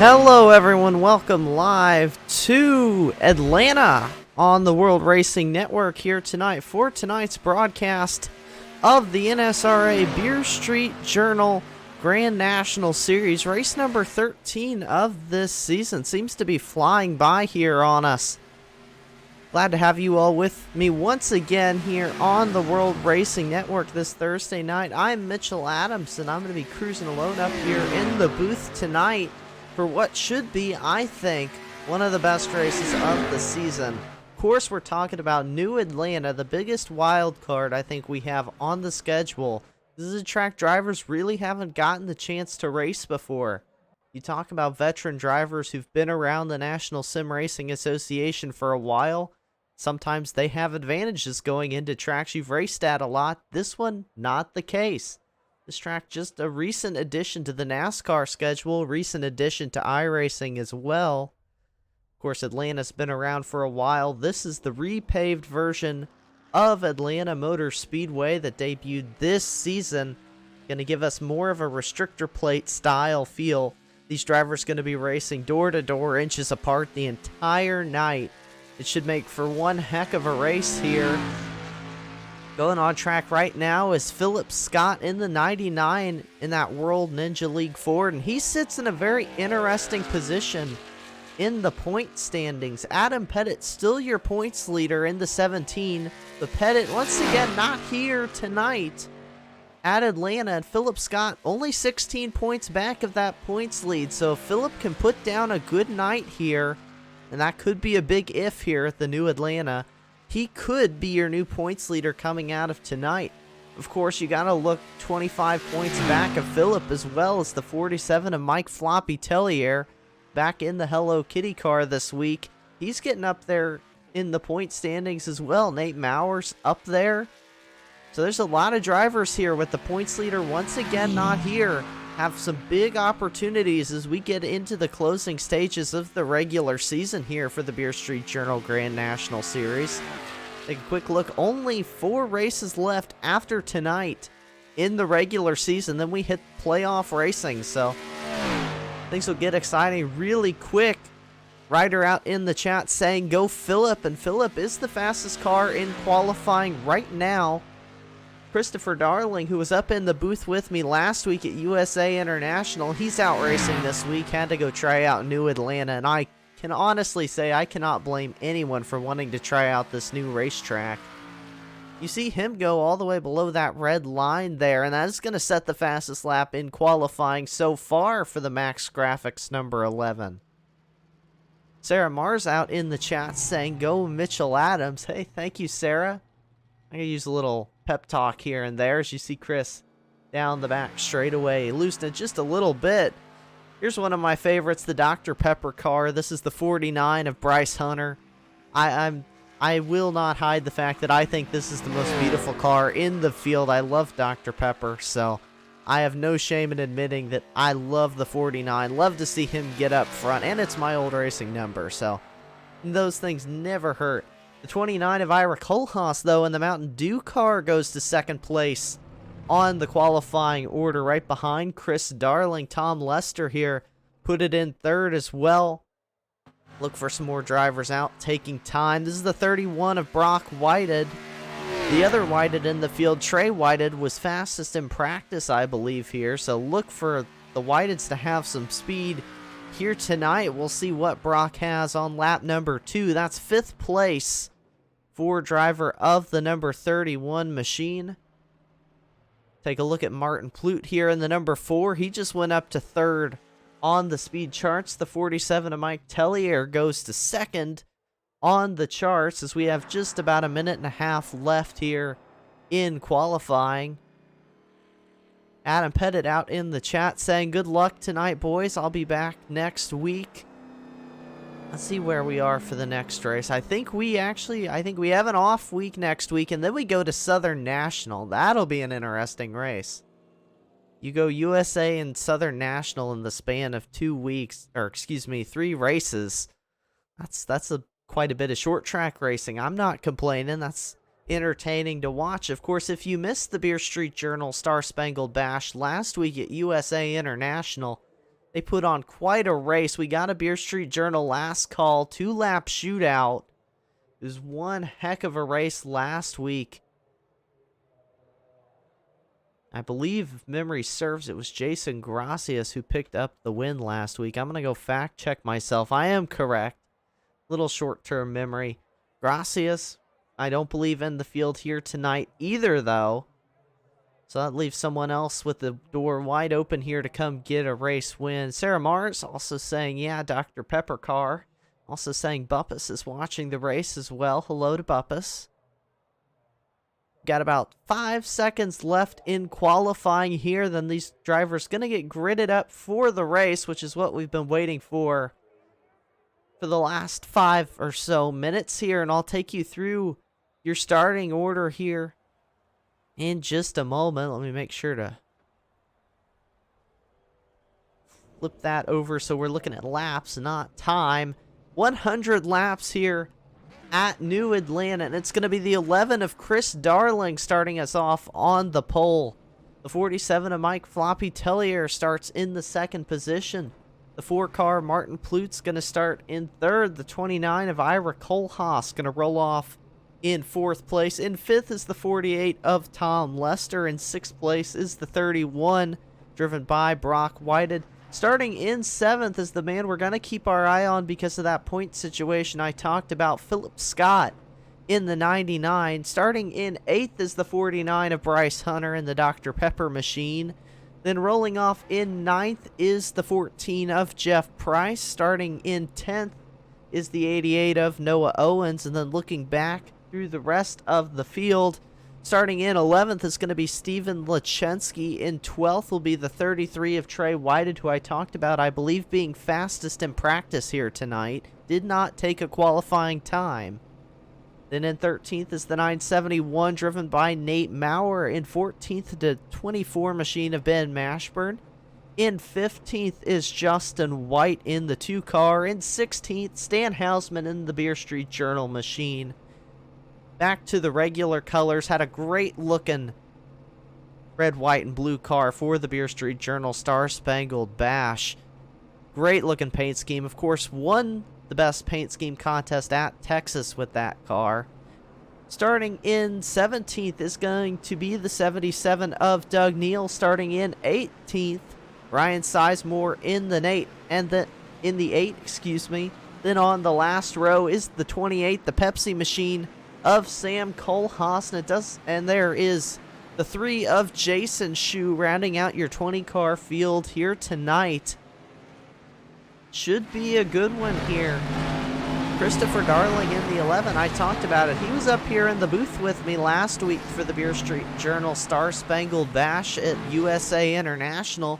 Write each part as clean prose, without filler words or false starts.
Hello everyone, welcome live to Atlanta on the World Racing Network here tonight for tonight's broadcast of the NSRA Beer Street Journal Grand National Series. Race number 13 of this season seems to be flying by here on us. Glad to have you all with me once again here on the World Racing Network this Thursday night. I'm Mitchell Adams and I'm going to be cruising alone up here in the booth tonight for what should be, I think, one of the best races of the season. Of course, we're talking about New Atlanta, the biggest wild card I think we have on the schedule. This is a track drivers really haven't gotten the chance to race before. You talk about veteran drivers who've been around the National Sim Racing Association for a while. Sometimes they have advantages going into tracks you've raced at a lot. This one, not the case. This track just a recent addition to the NASCAR schedule, recent addition to iRacing as well. Of course, Atlanta's been around for a while. This is the repaved version of Atlanta Motor Speedway that debuted this season. Going to give us more of a restrictor plate style feel. These drivers going to be racing door to door, inches apart the entire night. It should make for one heck of a race here. Going on track right now is Philip Scott in the 99 in that World Ninja League Ford, and he sits in a very interesting position in the point standings. Adam Pettit still your points leader in the 17, but Pettit once again not here tonight at Atlanta, and Philip Scott only 16 points back of that points lead, so if Philip can put down a good night here, and that could be a big if here at the New Atlanta, he could be your new points leader coming out of tonight. Of course, you got to look 25 points back of Phillip, as well as the 47 of Mike Floppy Tellier back in the Hello Kitty car this week. He's getting up there in the point standings as well. Nate Mowers up there. So there's a lot of drivers here with the points leader once again not here. Have some big opportunities as we get into the closing stages of the regular season here for the Beer Street Journal Grand National Series. Take a quick look. Only 4 races left after tonight in the regular season. Then we hit playoff racing, so things will get exciting really quick. Ryder out in the chat saying go Phillip, and Phillip is the fastest car in qualifying right now. Christopher Darling, who was up in the booth with me last week at USA International, he's out racing this week, had to go try out New Atlanta, and I can honestly say I cannot blame anyone for wanting to try out this new racetrack. You see him go all the way below that red line there, and that is going to set the fastest lap in qualifying so far for the Max Graphics number 11. Sarah Mars out in the chat saying go Mitchell Adams. Hey, thank you, Sarah. I'm going to use a little pep talk here and there as you see Chris down the back straightaway, loosen it just a little bit. Here's one of my favorites, the Dr. Pepper car. This is the 49 of Bryce Hunter. I will not hide the fact that I think this is the most beautiful car in the field. I love Dr. Pepper, so I have no shame in admitting that I love the 49. Love to see him get up front, and it's my old racing number, so those things never hurt. The 29 of Ira Kohlhaas, though, in the Mountain Dew car goes to second place on the qualifying order, right behind Chris Darling. Tom Lester here put it in third as well. Look for some more drivers out, taking time. This is the 31 of Brock Whited. The other Whited in the field, Trey Whited, was fastest in practice, I believe, here. So look for the Whiteds to have some speed here tonight. We'll see what Brock has on lap number 2. That's 5th place for driver of the number 31 machine. Take a look at Martin Plute here in the number 4. He just went up to 3rd on the speed charts. The 47 of Mike Tellier goes to 2nd on the charts as we have just about a minute and a half left here in qualifying. Adam Pettit out in the chat saying good luck tonight, boys. I'll be back next week. Let's see where we are for the next race. I think we have an off week next week, and then we go to Southern National. That'll be an interesting race. You go USA and Southern National in the span of 2 weeks, or excuse me, 3 races. That's quite a bit of short track racing. I'm not complaining. That's entertaining to watch. Of course, if you missed the Beer Street Journal Star Spangled Bash last week at USA International, They put on quite a race. We got a Beer Street Journal last call, 2-lap shootout. It was one heck of a race last week. I believe, if memory serves, it was Jason Gracias who picked up the win last week. I'm going to go fact check myself. I am correct. Little short-term memory. Gracias, I don't believe in the field here tonight either, though. So that leaves someone else with the door wide open here to come get a race win. Sarah Mars also saying, yeah, Dr. Pepper Car. Also saying Buppus is watching the race as well. Hello to Buppus. Got about 5 seconds left in qualifying here. Then these drivers going to get gridded up for the race, which is what we've been waiting for the last 5 or so minutes here. And I'll take you through your starting order here in just a moment. Let me make sure to flip that over so we're looking at laps, not time. 100 laps here at New Atlanta, and it's going to be the 11 of Chris Darling starting us off on the pole. The 47 of Mike Floppy Tellier starts in the second position. The 4-car Martin Plut's going to start in third. The 29 of Ira Kohlhaas going to roll off in fourth place. In fifth is the 48 of Tom Lester. In sixth place is the 31 driven by Brock Whited. Starting in seventh is the man we're going to keep our eye on because of that point situation I talked about, Philip Scott in the 99. Starting in eighth is the 49 of Bryce Hunter in the Dr. Pepper machine. Then rolling off in ninth is the 14 of Jeff Price. Starting in 10th is the 88 of Noah Owens. And then looking back through the rest of the field, starting in 11th is going to be Steven Lachensky. In 12th will be the 33 of Trey Whited, who I talked about, I believe, being fastest in practice here tonight. Did not take a qualifying time. Then in 13th is the 971 driven by Nate Maurer. In 14th, the 24 machine of Ben Mashburn. In 15th is Justin White in the 2-car. In 16th, Stan Hausman in the Beer Street Journal machine. Back to the regular colors. Had a great looking red, white, and blue car for the Beer Street Journal Star Spangled Bash. Great looking paint scheme. Of course, won the best paint scheme contest at Texas with that car. Starting in 17th is going to be the 77 of Doug Neal. Starting in 18th, Ryan Sizemore in the 8, Then on the last row is the 28, the Pepsi machine of Sam Kohlhaas. And there is the 3 of Jason Shu rounding out your 20-car field here tonight. Should be a good one here. Christopher Darling in the 11. I talked about it. He was up here in the booth with me last week for the Beer Street Journal Star Spangled Bash at USA International.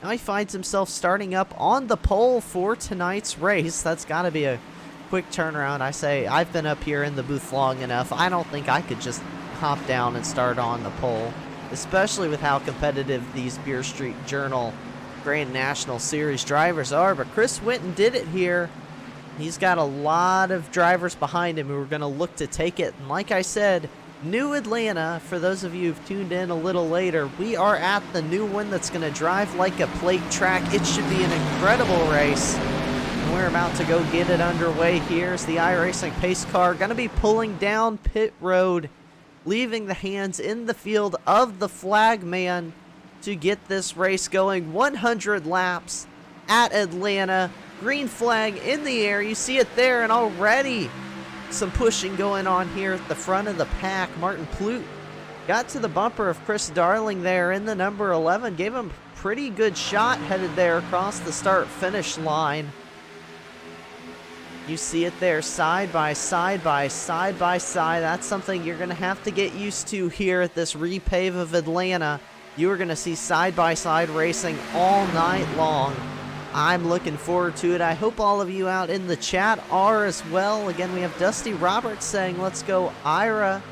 Now he finds himself starting up on the pole for tonight's race. That's got to be a quick turnaround. I say, I've been up here in the booth long enough. I don't think I could just hop down and start on the pole, especially with how competitive these Beer Street Journal Grand National Series drivers are. But Chris Winton did it here. He's got a lot of drivers behind him who are going to look to take it. And like I said, New Atlanta, for those of you who've tuned in a little later, we are at the new one that's going to drive like a plate track. It should be an incredible race. And we're about to go get it underway. Here's the iRacing pace car going to be pulling down pit road, leaving the hands in the field of the flag man to get this race going. 100 laps at Atlanta. Green flag in the air. You see it there, and already some pushing going on here at the front of the pack. Martin Plut got to the bumper of Chris Darling there in the number 11. Gave him a pretty good shot headed there across the start-finish line. You see it there, side by side by side by side. That's something you're going to have to get used to here at this repave of Atlanta. You are going to see side-by-side racing all night long. I'm looking forward to it. I hope all of you out in the chat are as well. Again, we have Dusty Roberts saying, let's go Ira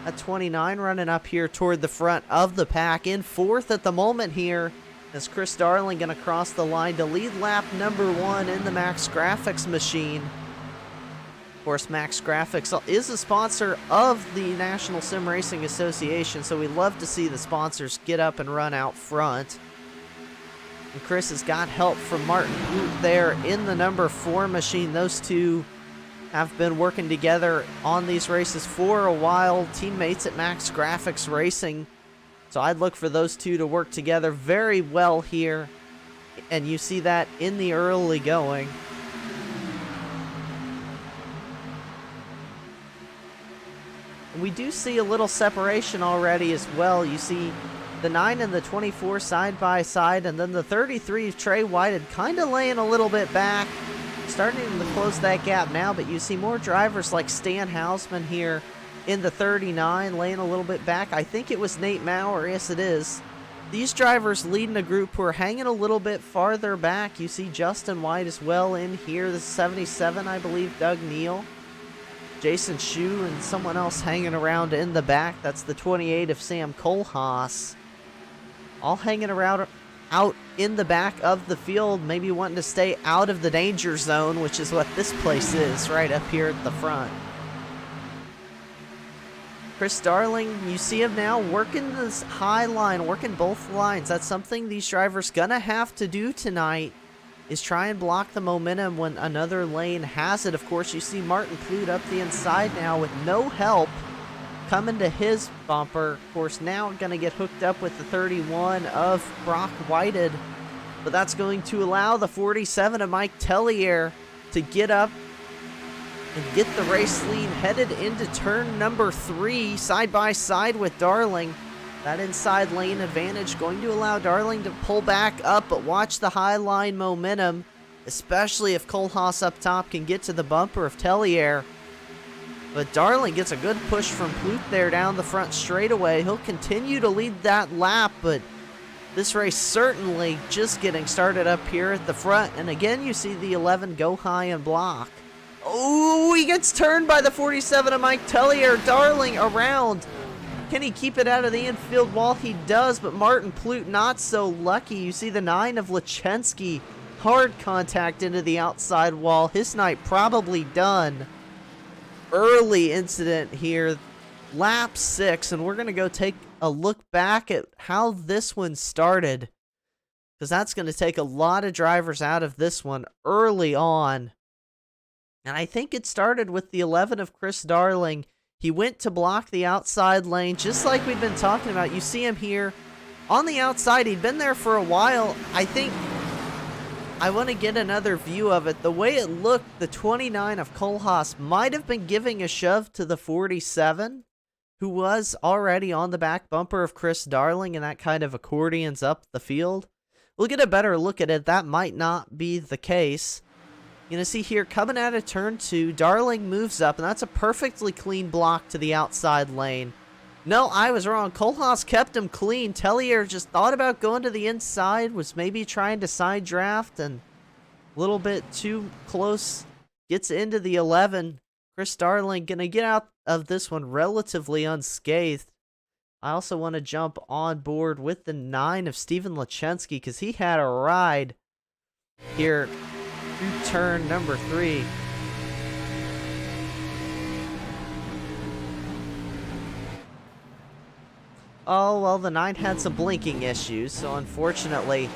at 29, running up here toward the front of the pack. In fourth at the moment here is Chris Darling going to cross the line to lead lap number 1 in the Max Graphics machine. Of course, Max Graphics is a sponsor of the National Sim Racing Association, so we love to see the sponsors get up and run out front. And Chris has got help from Martin Boot there in the number 4 machine. Those two have been working together on these races for a while. Teammates at Max Graphics Racing. So I'd look for those two to work together very well here. And you see that in the early going. We do see a little separation already as well. You see the 9 and the 24 side by side, and then the 33 Trey Whited kind of laying a little bit back. Starting to close that gap now, but you see more drivers like Stan Hausman here in the 39 laying a little bit back. I think it was Nate Maurer. Yes, it is. These drivers leading a group who are hanging a little bit farther back. You see Justin White as well in here. The 77, I believe, Doug Neal. Jason Shu and someone else hanging around in the back. That's the 28 of Sam Kohlhaas. All hanging around out in the back of the field, maybe wanting to stay out of the danger zone, which is what this place is, right up here at the front. Chris Darling, you see him now working this high line, working both lines. That's something these drivers gonna have to do tonight, is try and block the momentum when another lane has it. Of course, you see Martin Clute up the inside now with no help coming to his bumper. Of course, now going to get hooked up with the 31 of Brock Whited, but that's going to allow the 47 of Mike Tellier to get up and get the race lead headed into turn number 3, side by side with Darling. That inside lane advantage going to allow Darling to pull back up, but watch the high line momentum, especially if Kohlhaas up top can get to the bumper of Tellier. But Darling gets a good push from Clute there down the front straightaway. He'll continue to lead that lap, but this race certainly just getting started up here at the front. And again, you see the 11 go high and block. Oh, he gets turned by the 47 of Mike Tellier. Darling around. Can he keep it out of the infield wall? He does, but Martin Clute not so lucky. You see the 9 of Lechensky. Hard contact into the outside wall. His night probably done. Early incident here, lap 6, and we're going to go take a look back at how this one started, because that's going to take a lot of drivers out of this one early on. And I think it started with the 11 of Chris Darling. He went to block the outside lane, just like we've been talking about. You see him here on the outside. He'd been there for a while. I think I want to get another view of it. The way it looked, the 29 of Kohlhaas might have been giving a shove to the 47, who was already on the back bumper of Chris Darling, and that kind of accordions up the field. We'll get a better look at it. That might not be the case. You're going to see here, coming out of turn 2, Darling moves up, and that's a perfectly clean block to the outside lane. No, I was wrong. Kohlhaas kept him clean. Tellier just thought about going to the inside, was maybe trying to side draft, and a little bit too close. Gets into the 11. Chris Darling going to get out of this one relatively unscathed. I also want to jump on board with the 9 of Steven Lechensky, because he had a ride here through turn number 3. Oh, well, the 9 had some blinking issues, so unfortunately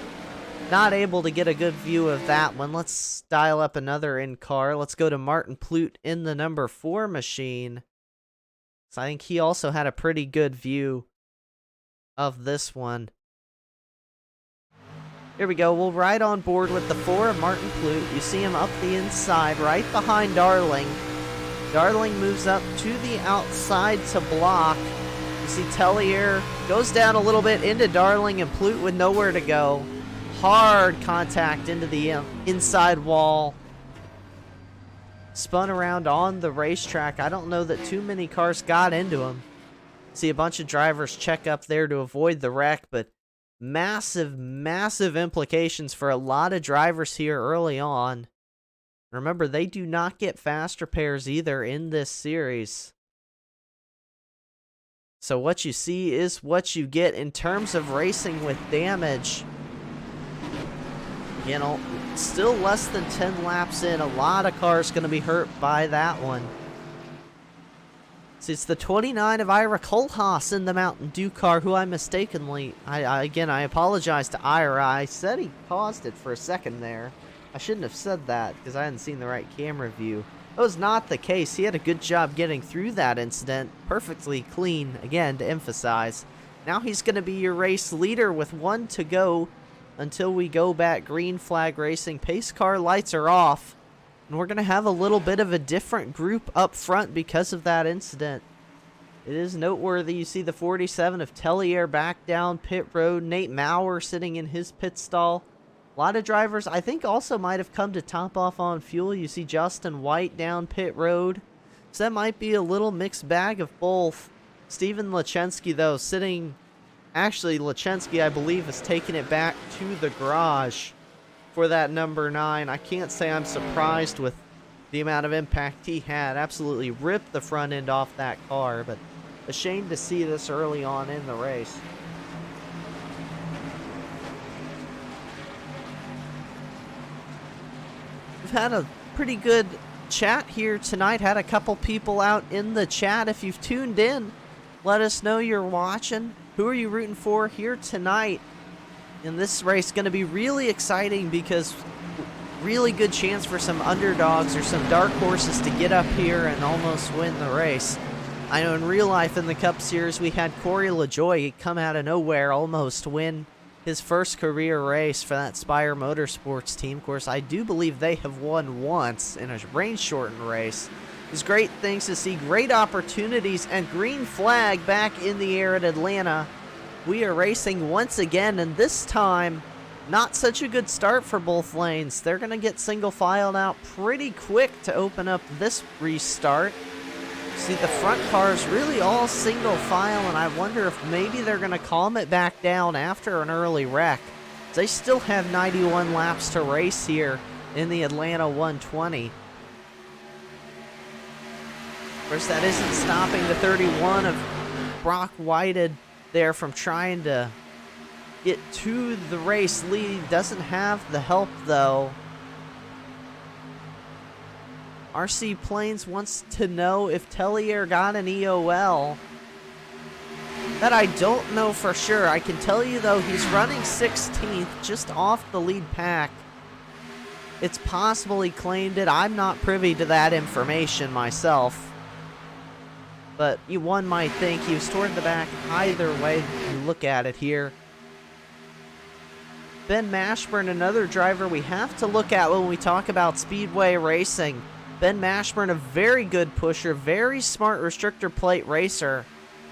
not able to get a good view of that one. Let's dial up another in-car. Let's go to Martin Clute in the number 4 machine. So I think he also had a pretty good view of this one. Here we go. We'll ride on board with the 4 of Martin Clute. You see him up the inside, right behind Darling. Darling moves up to the outside to block. You see Tellier goes down a little bit into Darling, and Clute with nowhere to go. Hard contact into the inside wall. Spun around on the racetrack. I don't know that too many cars got into him. See a bunch of drivers check up there to avoid the wreck, but massive, massive implications for a lot of drivers here early on. Remember, they do not get fast repairs either in this series. So what you see is what you get in terms of racing with damage. You know, still less than 10 laps in. A lot of cars going to be hurt by that one. So it's the 29 of Ira Kohlhaas in the Mountain Dew car, who I mistakenly, again, I apologize to Ira. I said he paused it for a second there. I shouldn't have said that because I hadn't seen the right camera view. That was not the case. He had a good job getting through that incident. Perfectly clean, again, to emphasize. Now he's going to be your race leader with 1 to go until we go back green flag racing. Pace car lights are off. And we're going to have a little bit of a different group up front because of that incident. It is noteworthy. You see the 47 of Tellier back down pit road. Nate Maurer sitting in his pit stall. A lot of drivers, I think, also might have come to top off on fuel. You see Justin White down pit road. So that might be a little mixed bag of both. Steven Lachensky, though, sitting... Actually, Lachensky, I believe, is taking it back to the garage for that number 9. I can't say I'm surprised with the amount of impact he had. Absolutely ripped the front end off that car, but a shame to see this early on in the race. We've had a pretty good chat here tonight. Had a couple people out in the chat. If you've tuned in, let us know you're watching. Who are you rooting for here tonight? And this race is going to be really exciting because really good chance for some underdogs or some dark horses to get up here and almost win the race. I know in real life in the Cup Series we had Corey LaJoie come out of nowhere, almost win his first career race for that Spire Motorsports team. Of course, I do believe they have won once in a rain-shortened race. It's great things to see, great opportunities, and green flag back in the air at Atlanta. We are racing once again, and this time, not such a good start for both lanes. They're going to get single filed out pretty quick to open up this restart. See, the front cars really all single file, and I wonder if maybe they're going to calm it back down after an early wreck. They still have 91 laps to race here in the Atlanta 120. Of course, that isn't stopping the 31 of Brock Whited there from trying to get to the race lead. Doesn't have the help, though. RC Plains wants to know if Tellier got an EOL. That I don't know for sure. I can tell you, though, he's running 16th, just off the lead pack. It's possible he claimed it. I'm not privy to that information myself. But one might think he was toward the back either way you look at it here. Ben Mashburn, another driver we have to look at when we talk about speedway racing. Ben Mashburn, a very good pusher, very smart restrictor plate racer.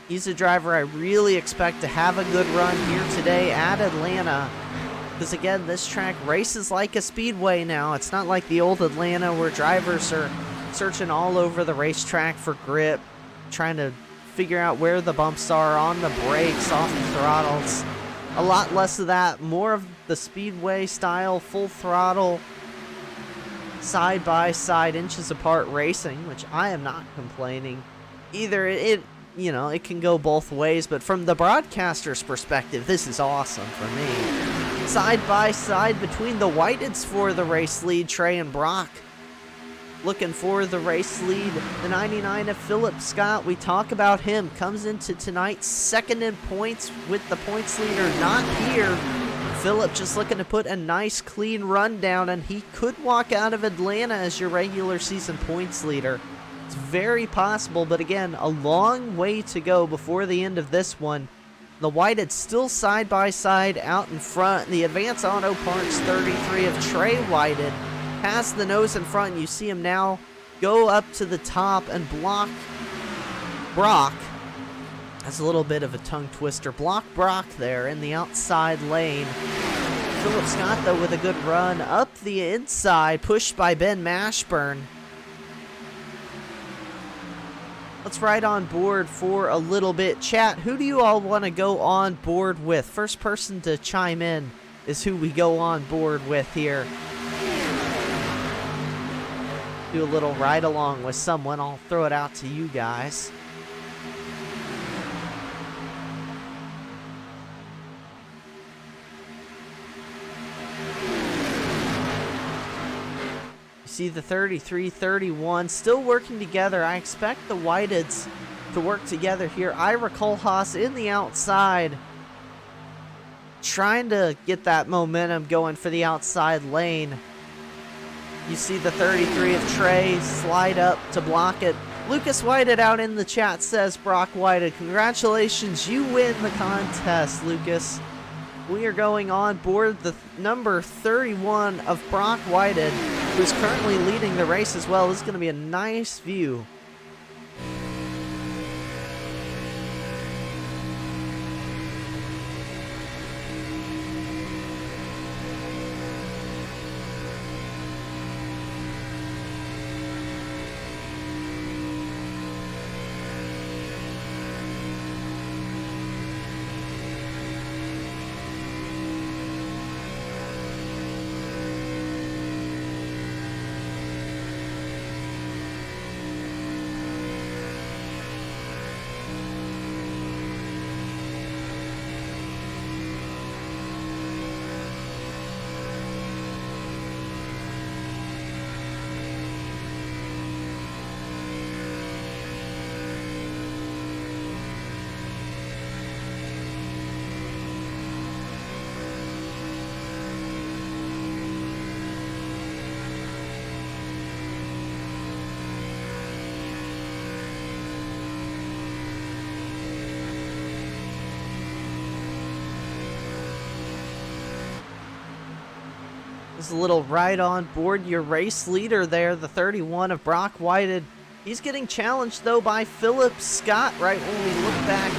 He's a driver I really expect to have a good run here today at Atlanta. Because again, this track races like a speedway now. It's not like the old Atlanta where drivers are searching all over the racetrack for grip, trying to figure out where the bumps are, on the brakes, off the throttles. A lot less of that, more of the speedway style, full throttle, side by side, inches apart racing, which I am not complaining. Either it can go both ways, but from the broadcaster's perspective, this is awesome for me. Side by side between the Whiteds for the race lead, Trey and Brock. Looking for the race lead, the 99 of Philip Scott. We talk about him. Comes into tonight's second in points with the points leader not here. Philip just looking to put a nice clean run down, and he could walk out of Atlanta as your regular season points leader. It's very possible, but again, a long way to go before the end of this one. The Whited still side by side out in front. The Advance Auto Parts 33 of Trey Whited has the nose in front. You see him now go up to the top and block Brock. That's a little bit of a tongue twister. Block Brock there in the outside lane. Philip Scott, though, with a good run up the inside, pushed by Ben Mashburn. Let's ride on board for a little bit. Chat, who do you all want to go on board with? First person to chime in is who we go on board with here. Do a little ride along with someone. I'll throw it out to you guys. You see the 33-31 still working together. I expect the Whiteds to work together here. Ira Kohlhaas in the outside, trying to get that momentum going for the outside lane. You see the 33 of Trey slide up to block it. Lucas Whited out in the chat says, Brock Whited, congratulations, you win the contest, Lucas. We are going on board the number 31 of Brock Whited, who's currently leading the race as well. This is going to be a nice view. A little right on board your race leader there, the 31 of Brock Whited. He's getting challenged though by Philip Scott right when we look back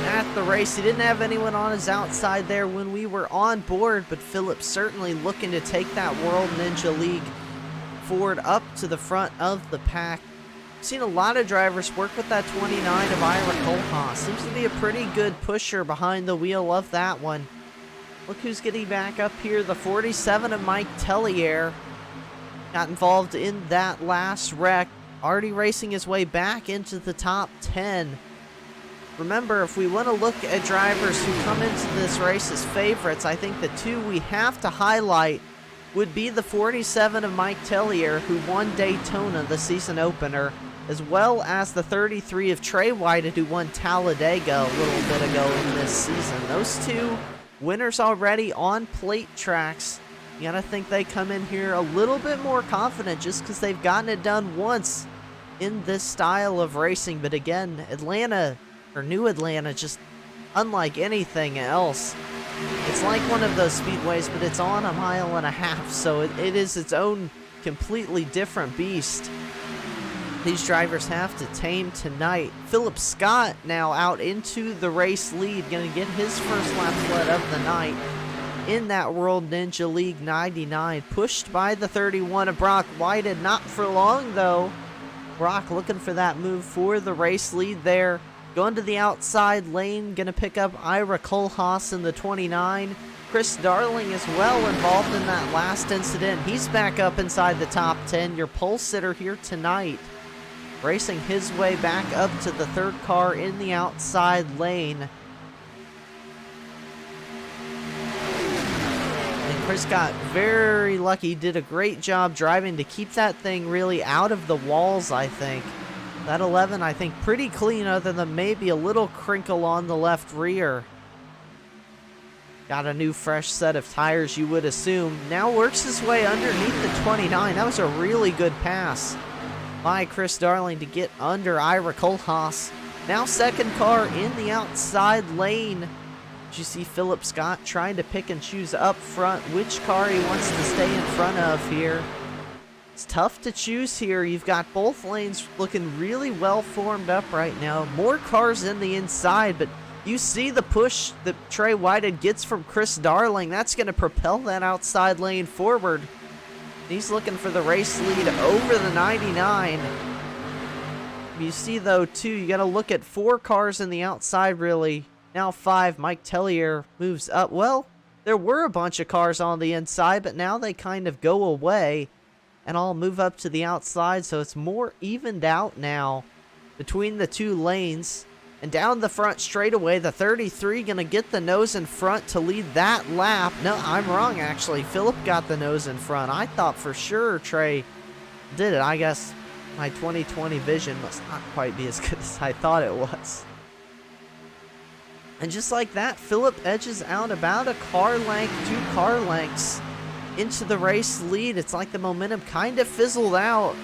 at the race. He didn't have anyone on his outside there when we were on board, but Philip certainly looking to take that World Ninja League forward up to the front of the pack. Seen a lot of drivers work with that 29 of Ira Kohlhaas. Seems to be a pretty good pusher behind the wheel of that one. Look who's getting back up here, the 47 of Mike Tellier. Got involved in that last wreck, already racing his way back into the top 10. Remember, if we want to look at drivers who come into this race as favorites, I think the two we have to highlight would be the 47 of Mike Tellier, who won Daytona, the season opener, as well as the 33 of Trey Whited, who won Talladega a little bit ago in this season. Those two winners already on plate tracks. You gotta think they come in here a little bit more confident just because they've gotten it done once in this style of racing. But again, Atlanta, or New Atlanta, just unlike anything else. It's like one of those speedways, but it's on a mile and a half, so it is its own completely different beast. These drivers have to tame tonight. Philip Scott now out into the race lead, going to get his first lap lead of the night in that World Ninja League 99, pushed by the 31 of Brock Whited. Not for long though. Brock looking for that move for the race lead there. Going to the outside lane, going to pick up Ira Kohlhaas in the 29. Chris Darling as well involved in that last incident. He's back up inside the top 10. Your pole sitter here tonight, racing his way back up to the third car in the outside lane. And Chris got very lucky, did a great job driving to keep that thing really out of the walls, I think. That 11, I think, pretty clean other than maybe a little crinkle on the left rear. Got a new fresh set of tires, you would assume. Now works his way underneath the 29. That was a really good pass by Chris Darling to get under Ira Kohlhaas. Now second car in the outside lane. Did you see Philip Scott trying to pick and choose up front which car he wants to stay in front of here? It's tough to choose here. You've got both lanes looking really well formed up right now. More cars in the inside, but you see the push that Trey Whited gets from Chris Darling. That's going to propel that outside lane forward. He's looking for the race lead over the 99. You see, though, too, you got to look at 4 cars in the outside, really. Now 5. Mike Tellier moves up. Well, there were a bunch of cars on the inside, but now they kind of go away and all move up to the outside, so it's more evened out now between the two lanes. And down the front straightaway, the 33 going to get the nose in front to lead that lap. No, I'm wrong, actually. Philip got the nose in front. I thought for sure Trey did it. I guess My 2020 vision must not quite be as good as I thought it was. And just like that, Phillip edges out about a car length, 2 car lengths into the race lead. It's like the momentum kind of fizzled out.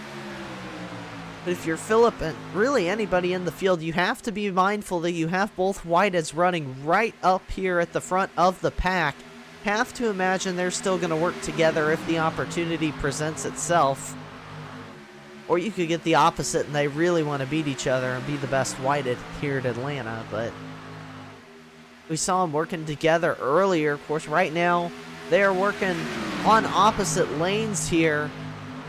But if you're Phillip and really anybody in the field, you have to be mindful that you have both Whiteheads running right up here at the front of the pack. Have to imagine they're still going to work together if the opportunity presents itself. Or you could get the opposite and they really want to beat each other and be the best Whitehead here at Atlanta. But we saw them working together earlier. Of course, right now they are working on opposite lanes here.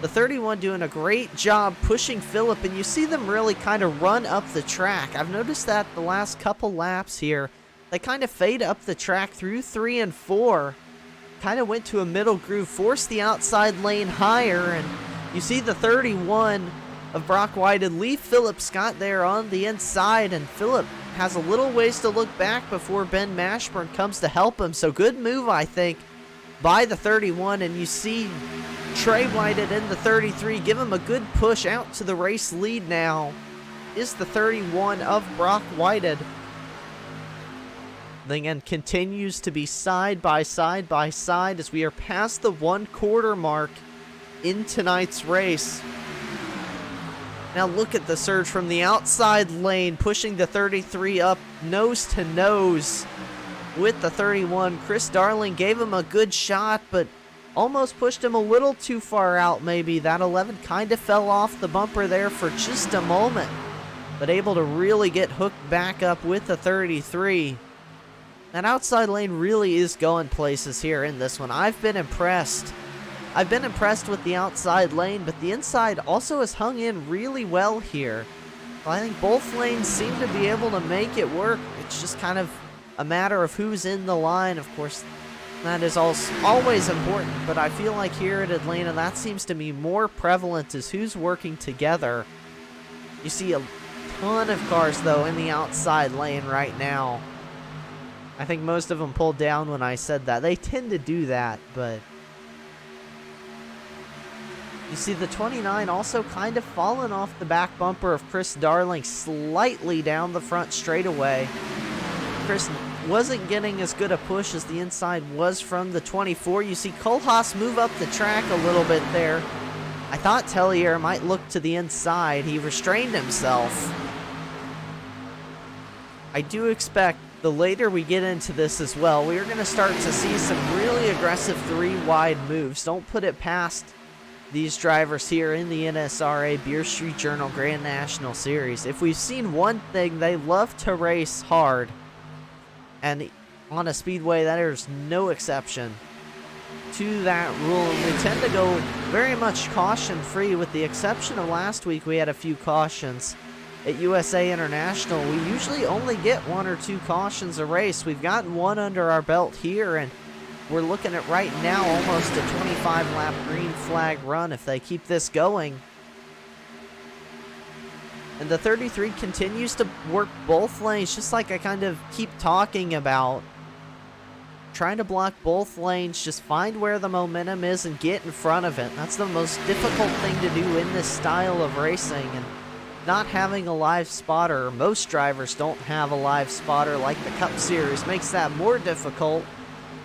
The 31 doing a great job pushing Phillip, and you see them really kind of run up the track. I've noticed that the last couple laps here, they kind of fade up the track through 3 and 4. Kind of went to a middle groove, forced the outside lane higher, and you see the 31 of Brock Whitehead leave Phillip Scott there on the inside, and Phillip has a little ways to look back before Ben Mashburn comes to help him. So good move, I think, by the 31, and you see Trey Whitehead in the 33 give him a good push out to the race lead now. Is the 31 of Brock Whitehead. Then continues to be side by side by side as we are past the 1/4 mark in tonight's race. Now look at the surge from the outside lane, pushing the 33 up nose to nose with the 31. Chris Darling gave him a good shot, but almost pushed him a little too far out maybe. That 11 kind of fell off the bumper there for just a moment, but able to really get hooked back up with the 33. That outside lane really is going places here in this one. I've been impressed with the outside lane, but the inside also has hung in really well here. I think both lanes seem to be able to make it work. It's just kind of a matter of who's in the line. Of course, that is always important, but I feel like here at Atlanta, that seems to be more prevalent, is who's working together. You see a ton of cars, though, in the outside lane right now. I think most of them pulled down when I said that. They tend to do that, but you see the 29 also kind of falling off the back bumper of Chris Darling slightly down the front straightaway. Chris wasn't getting as good a push as the inside was from the 24. You see Kohlhaas move up the track a little bit there. I thought Tellier might look to the inside. He restrained himself. I do expect the later we get into this as well, we are going to start to see some really aggressive 3-wide moves. Don't put it past these drivers here in the NSRA Beer Street Journal Grand National Series. If we've seen one thing, they love to race hard. And on a speedway, that is no exception to that rule. We tend to go very much caution-free, with the exception of last week. We had a few cautions at USA International. We usually only get 1 or 2 cautions a race. We've gotten 1 under our belt here, and we're looking at right now almost a 25-lap green flag run if they keep this going. And the 33 continues to work both lanes, just like I kind of keep talking about. Trying to block both lanes, just find where the momentum is and get in front of it. That's the most difficult thing to do in this style of racing. And not having a live spotter, or most drivers don't have a live spotter like the Cup Series, makes that more difficult.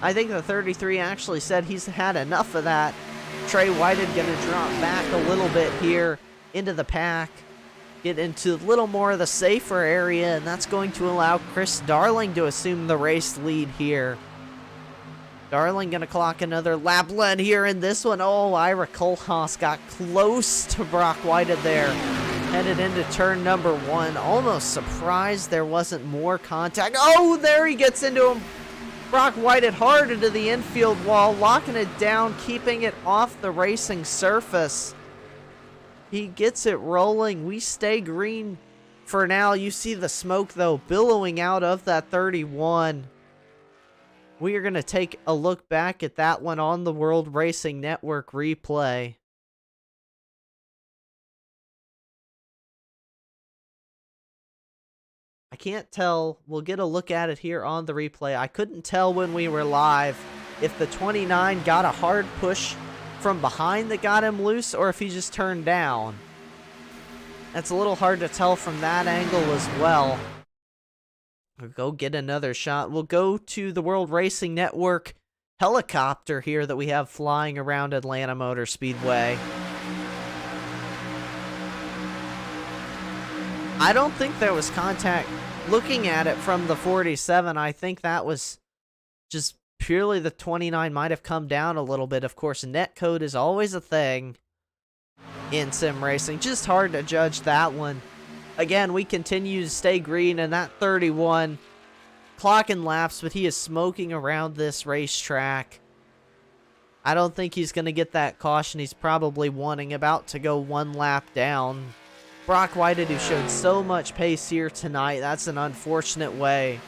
I think the 33 actually said he's had enough of that. Trey Whitehead going to drop back a little bit here into the pack, get into a little more of the safer area, and that's going to allow Chris Darling to assume the race lead here. Darling going to clock another lap lead here in this one. Oh, Ira Kohlhaas got close to Brock Whitehead there. Headed into turn number 1. Almost surprised there wasn't more contact. Oh, there he gets into him. Brock Whitehead hard into the infield wall, locking it down, keeping it off the racing surface. He gets it rolling. We stay green for now. You see the smoke, though, billowing out of that 31. We are going to take a look back at that one on the World Racing Network replay. I can't tell. We'll get a look at it here on the replay. I couldn't tell when we were live if the 29 got a hard push from behind that got him loose or if he just turned down. It's a little hard to tell from that angle as well. We'll go get another shot. We'll go to the World Racing Network helicopter here that we have flying around Atlanta Motor Speedway. I don't think there was contact. Looking at it from the 47, I think that was just purely the 29 might have come down a little bit. Of course, netcode is always a thing in sim racing. Just hard to judge that one. Again, we continue to stay green, and that 31 clocking laps, but he is smoking around this racetrack. I don't think he's going to get that caution. He's probably about to go one lap down. Brock Whited, who showed so much pace here tonight, that's an unfortunate way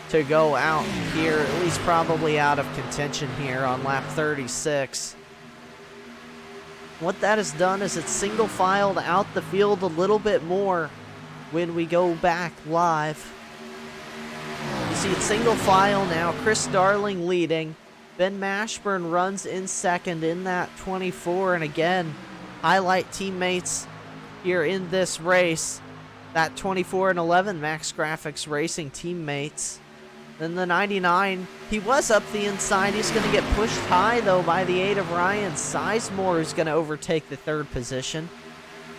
to go out here, at least probably out of contention here on lap 36. What that has done is it's single filed out the field a little bit more when we go back live. You see it's single file now. Chris Darling leading. Ben Mashburn runs in second in that 24. And again, highlight teammates here in this race. That 24 and 11 Max Graphics Racing teammates. Then the 99, he was up the inside. He's going to get pushed high, though, by the 8 of Ryan Sizemore, who's going to overtake the third position.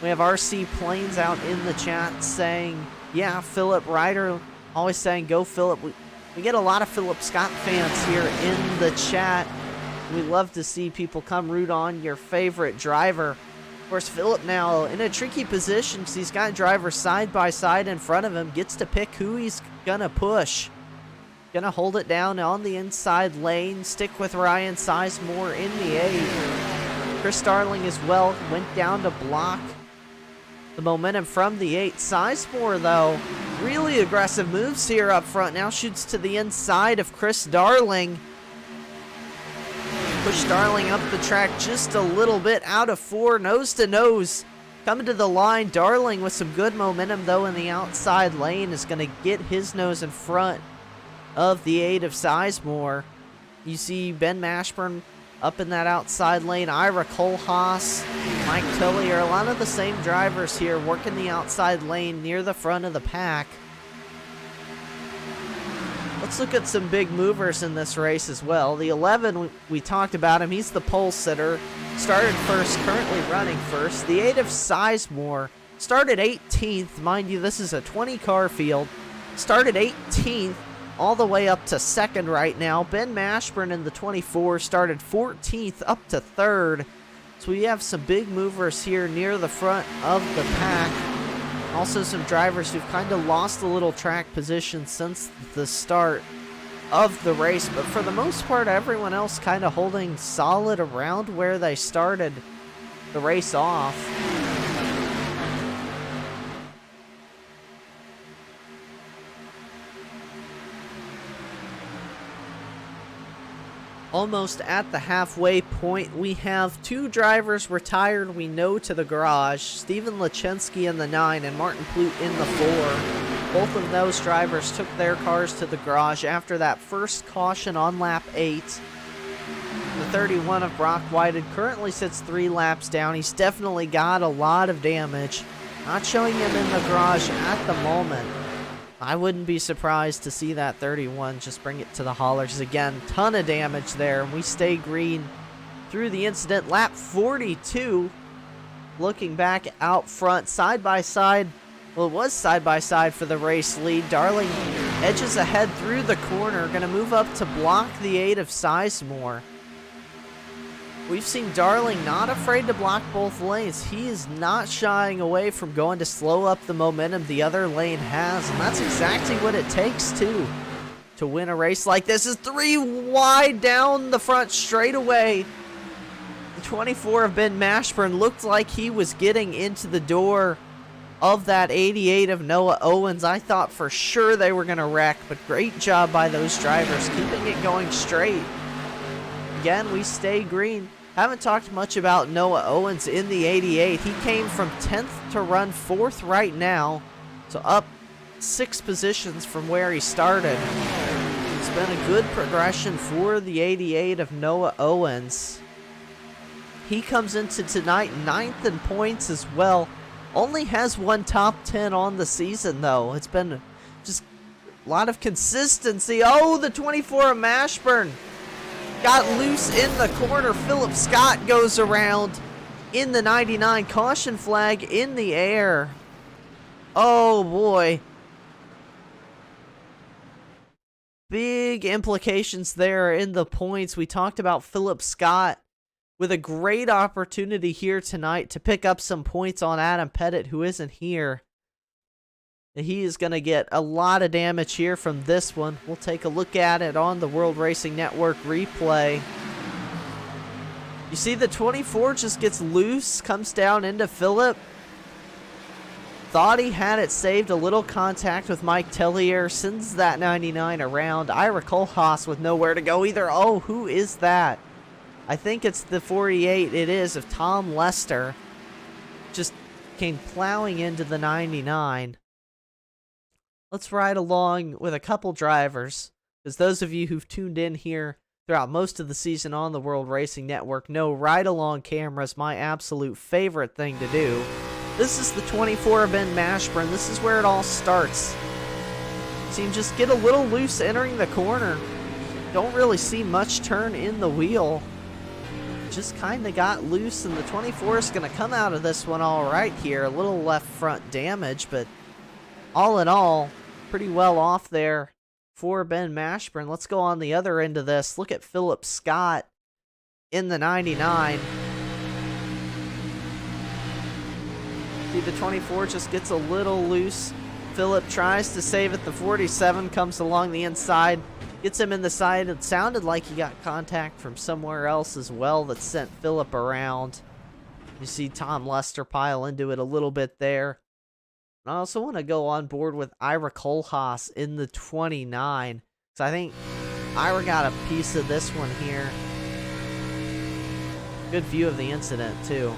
We have RC Plains out in the chat saying, yeah, Philip Ryder, always saying, go Philip. We get a lot of Philip Scott fans here in the chat. We love to see people come root on your favorite driver. Of course, Philip now in a tricky position because he's got drivers side by side in front of him. Gets to pick who he's going to push. Gonna hold it down on the inside lane. Stick with Ryan Sizemore in the 8. Chris Darling as well went down to block the momentum from the 8. Sizemore, though, really aggressive moves here up front. Now shoots to the inside of Chris Darling. Push Darling up the track just a little bit out of 4, nose to nose. Coming to the line, Darling with some good momentum, though, in the outside lane is going to get his nose in front of the 8 of Sizemore. You see Ben Mashburn up in that outside lane. Ira Kohlhaas, Mike Tillier, a lot of the same drivers here working the outside lane near the front of the pack. Let's look at some big movers in this race as well. The 11, we talked about him. He's the pole sitter. Started first, currently running first. The 8 of Sizemore started 18th. Mind you, this is a 20-car field. Started 18th. All the way up to second right now. Ben Mashburn in the 24 started 14th up to third. So we have some big movers here near the front of the pack. Also some drivers who've kind of lost a little track position since the start of the race. But for the most part, everyone else kind of holding solid around where they started the race off. Almost at the halfway point, we have 2 drivers retired, we know, to the garage. Steven Lachensky in the 9 and Martin Plute in the 4. Both of those drivers took their cars to the garage after that first caution on lap 8. The 31 of Brock Whited currently sits 3 laps down. He's definitely got a lot of damage. Not showing him in the garage at the moment. I wouldn't be surprised to see that 31 just bring it to the haulers again. Ton of damage there, and we stay green through the incident. Lap 42, looking back out front, side by side. Well, it was side by side for the race lead. Darling edges ahead through the corner, going to move up to block the 8 of Sizemore. We've seen Darling not afraid to block both lanes. He is not shying away from going to slow up the momentum the other lane has, and that's exactly what it takes, too, to win a race like this. Is 3 wide down the front straightaway. The 24 of Ben Mashburn looked like he was getting into the door of that 88 of Noah Owens. I thought for sure they were going to wreck, but great job by those drivers keeping it going straight. Again, we stay green. Haven't talked much about Noah Owens in the 88. He came from 10th to run 4th right now, so up 6 positions from where he started. It's been a good progression for the 88 of Noah Owens. He comes into tonight 9th in points as well. Only has one top 10 on the season, though. It's been just a lot of consistency. Oh, the 24 of Mashburn got loose in the corner. Philip Scott goes around in the 99. Caution flag in the air. Oh, boy. Big implications there in the points. We talked about Philip Scott with a great opportunity here tonight to pick up some points on Adam Pettit, who isn't here. He is going to get a lot of damage here from this one. We'll take a look at it on the World Racing Network replay. You see the 24 just gets loose, comes down into Philip. Thought he had it saved, a little contact with Mike Tellier, sends that 99 around. Ira Kohlhaas with nowhere to go either. Oh, who is that? I think it's the 48, it is, of Tom Lester. Just came plowing into the 99. Let's ride along with a couple drivers, because those of you who've tuned in here throughout most of the season on the World Racing Network know ride-along cameras my absolute favorite thing to do. This is the 24 of Ben Mashburn. This is where it all starts. See him just get a little loose entering the corner. Don't really see much turn in the wheel. Just kind of got loose, and the 24 is going to come out of this one all right here. A little left front damage, but all in all, pretty well off there for Ben Mashburn. Let's go on the other end of this. Look at Philip Scott in the 99. See, the 24 just gets a little loose. Philip tries to save it. The 47 comes along the inside, gets him in the side. It sounded like he got contact from somewhere else as well that sent Philip around. You see Tom Lester pile into it a little bit there. I also want to go on board with Ira Kohlhaas in the 29. So I think Ira got a piece of this one here. Good view of the incident, too.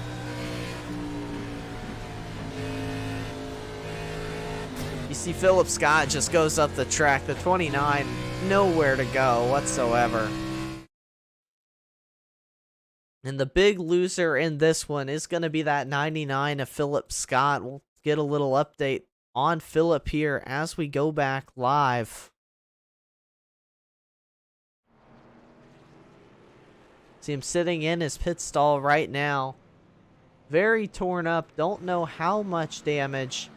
You see Philip Scott just goes up the track. The 29, nowhere to go whatsoever. And the big loser in this one is going to be that 99 of Philip Scott. We'll get a little update on Philip here as we go back live. See him sitting in his pit stall right now. Very torn up. Don't know how much damage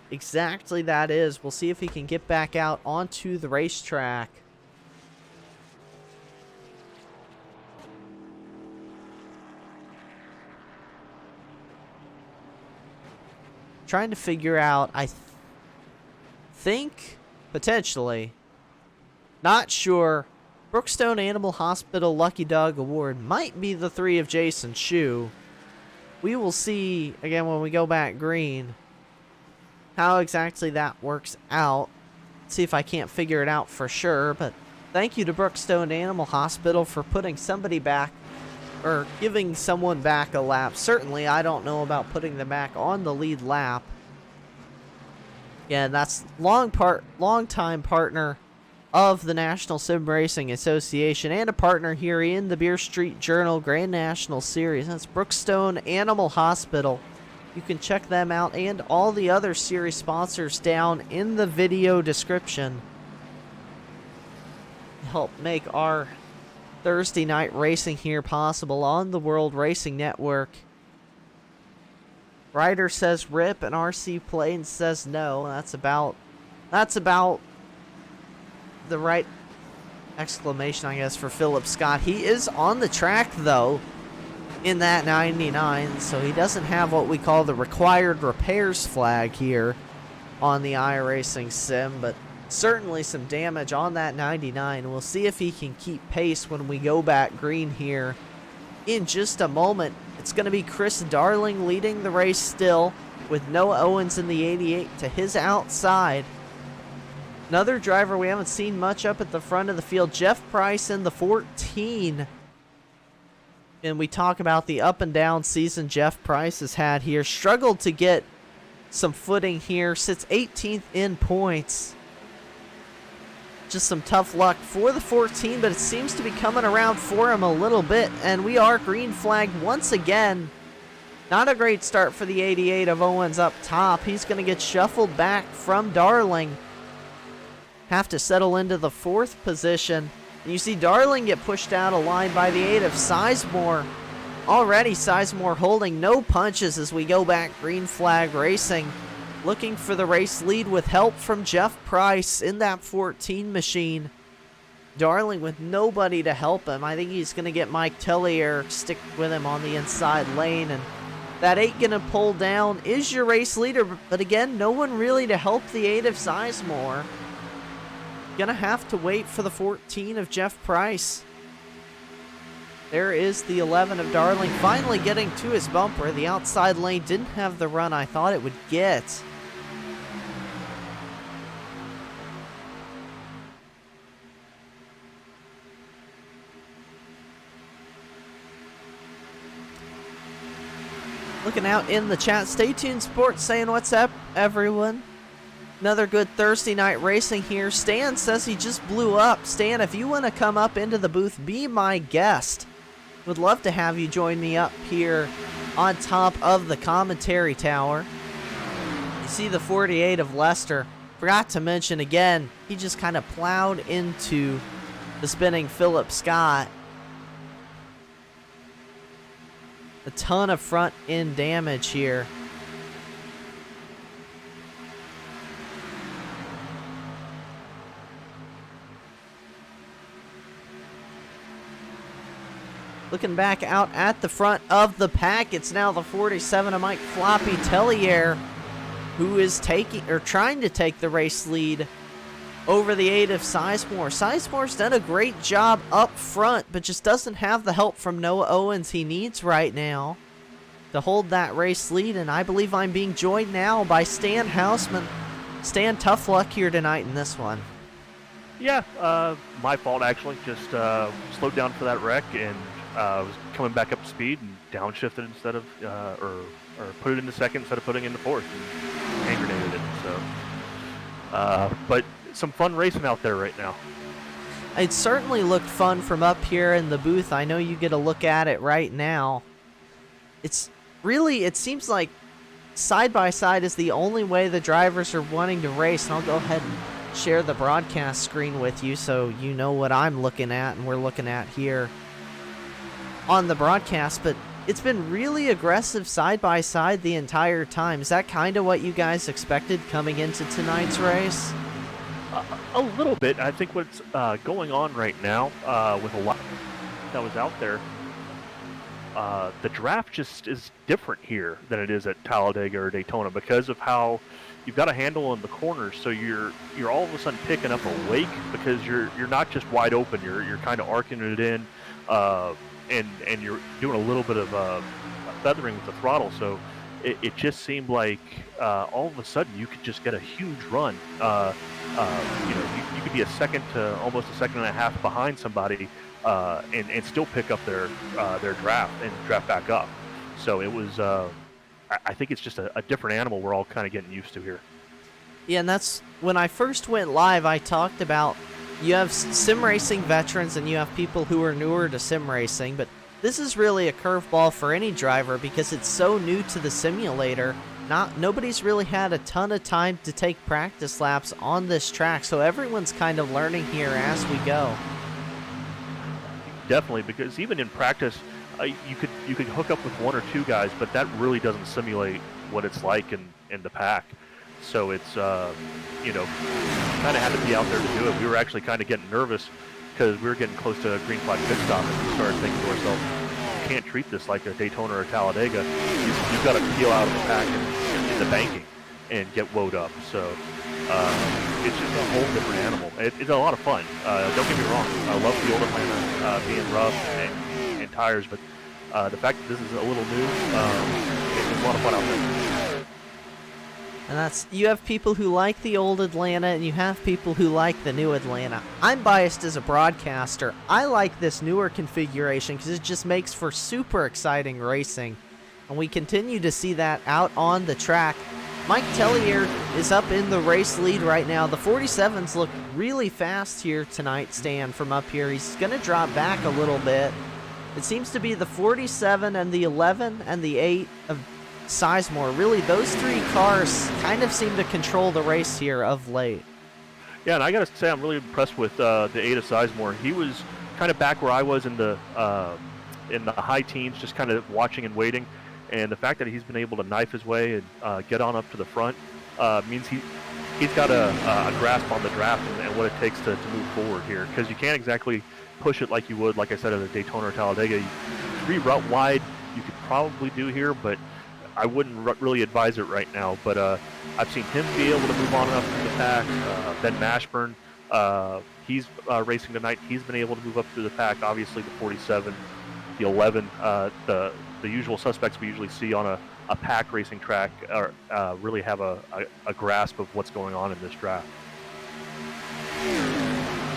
exactly that is. We'll see if he can get back out onto the racetrack. Trying to figure out, I think, potentially, not sure, Brookstone Animal Hospital Lucky Dog Award might be the 3 of Jason Shue. We will see, again, when we go back green, how exactly that works out. See if I can't figure it out for sure, but thank you to Brookstone Animal Hospital for putting somebody back, or giving someone back a lap. Certainly, I don't know about putting them back on the lead lap. Yeah, that's long-time partner of the National Sim Racing Association and a partner here in the Beer Street Journal Grand National Series. That's Brookstone Animal Hospital. You can check them out and all the other series sponsors down in the video description. Help make our Thursday night racing here possible on the World Racing Network. Ryder says rip and RC Plains says no. That's about the right exclamation, I guess, for Philip Scott. He is on the track though in that 99, so he doesn't have what we call the required repairs flag here on the iRacing sim, but certainly some damage on that 99. We'll see if he can keep pace when we go back green here in just a moment. It's going to be Chris Darling leading the race still with Noah Owens in the 88 to his outside. Another driver we haven't seen much up at the front of the field, Jeff Bryce in the 14. And we talk about the up and down season Jeff Bryce has had here. Struggled to get some footing here, sits 18th in points. Just some tough luck for the 14, but it seems to be coming around for him a little bit. And we are green flagged once again Not a great start for the 88 of Owens up top. He's going to get shuffled back from Darling. Have to settle into the 4th position. And you see Darling get pushed out of line by the 8 of Sizemore. Already Sizemore holding no punches as we go back green flag racing. Looking for the race lead with help from Jeff Bryce in that 14 machine. Darling with nobody to help him. I think he's going to get Mike Tellier stick with him on the inside lane. And that 8 going to pull down is your race leader. But again, no one really to help the 8 of Sizemore. Going to have to wait for the 14 of Jeff Bryce. There is the 11 of Darling finally getting to his bumper. The outside lane didn't have the run I thought it would get. Looking out in the chat, Stay Tuned Sports saying what's up, everyone. Another good Thursday night racing here. Stan says he just blew up. Stan, if you want to come up into the booth, be my guest. Would love to have you join me up here on top of the commentary tower. You see the 48 of Lester. Forgot to mention again, he just kind of plowed into the spinning Philip Scott. A ton of front end damage here. Looking back out at the front of the pack, it's now the 47 of Mike Floppy Tellier, who is trying to take the race lead over the 8 of Sizemore. Sizemore's done a great job up front, but just doesn't have the help from Noah Owens he needs right now to hold that race lead. And I believe I'm being joined now by Stan Hausman. Stan, tough luck here tonight in this one. Yeah, my fault actually. Just slowed down for that wreck and was coming back up to speed and downshifted instead of, or put it into second instead of putting it into fourth and hand grenaded it. So, but some fun racing out there right now. It certainly looked fun from up here in the booth. I know you get a look at it right now. It's really, it seems like side by side is the only way the drivers are wanting to race. And I'll go ahead and share the broadcast screen with you so you know what I'm looking at and we're looking at here on the broadcast. But it's been really aggressive side by side the entire time. Is that kind of what you guys expected coming into tonight's race? A little bit. I think what's going on right now with a lot that was out there, the draft just is different here than it is at Talladega or Daytona because of how you've got a handle on the corners. So you're all of a sudden picking up a wake because you're not just wide open. You're kind of arcing it in, and you're doing a little bit of feathering with the throttle. So it just seemed like all of a sudden you could just get a huge run. You could be a second to almost a second and a half behind somebody and still pick up their draft and draft back up. So it was, I think it's just a different animal we're all kind of getting used to here. Yeah, and that's when I first went live, I talked about you have sim racing veterans and you have people who are newer to sim racing, but this is really a curveball for any driver because it's so new to the simulator. Nobody's really had a ton of time to take practice laps on this track, so everyone's kind of learning here as we go. Definitely, because even in practice, you could hook up with one or two guys, but that really doesn't simulate what it's like in the pack. So it's kind of had to be out there to do it. We were actually kind of getting nervous because we were getting close to a green flag pit stop, and we started thinking to ourselves, you can't treat this like a Daytona or a Talladega. You've got to peel out of the pack and in the banking and get woed up. So it's just a whole different animal. It's a lot of fun. Don't get me wrong. I love the old Atlanta being rough and tires, but the fact that this is a little new, it's a lot of fun out there. And you have people who like the old Atlanta and you have people who like the new Atlanta. I'm biased as a broadcaster. I like this newer configuration because it just makes for super exciting racing. And we continue to see that out on the track. Mike Tellier is up in the race lead right now. The 47s look really fast here tonight, Stan, from up here. He's going to drop back a little bit. It seems to be the 47 and the 11 and the 8 of Sizemore. Really, those 3 cars kind of seem to control the race here of late. Yeah, and I got to say I'm really impressed with the 8 of Sizemore. He was kind of back where I was in the high teens, just kind of watching and waiting. And the fact that he's been able to knife his way and get on up to the front means he's got a grasp on the draft and what it takes to move forward here. Because you can't exactly push it like you would, like I said, at a Daytona or Talladega. 3 route wide you could probably do here, but I wouldn't really advise it right now. But I've seen him be able to move on up through the pack. Ben Mashburn, he's racing tonight. He's been able to move up through the pack. Obviously, the 47, the 11, the usual suspects we usually see on a pack racing track really have a grasp of what's going on in this draft.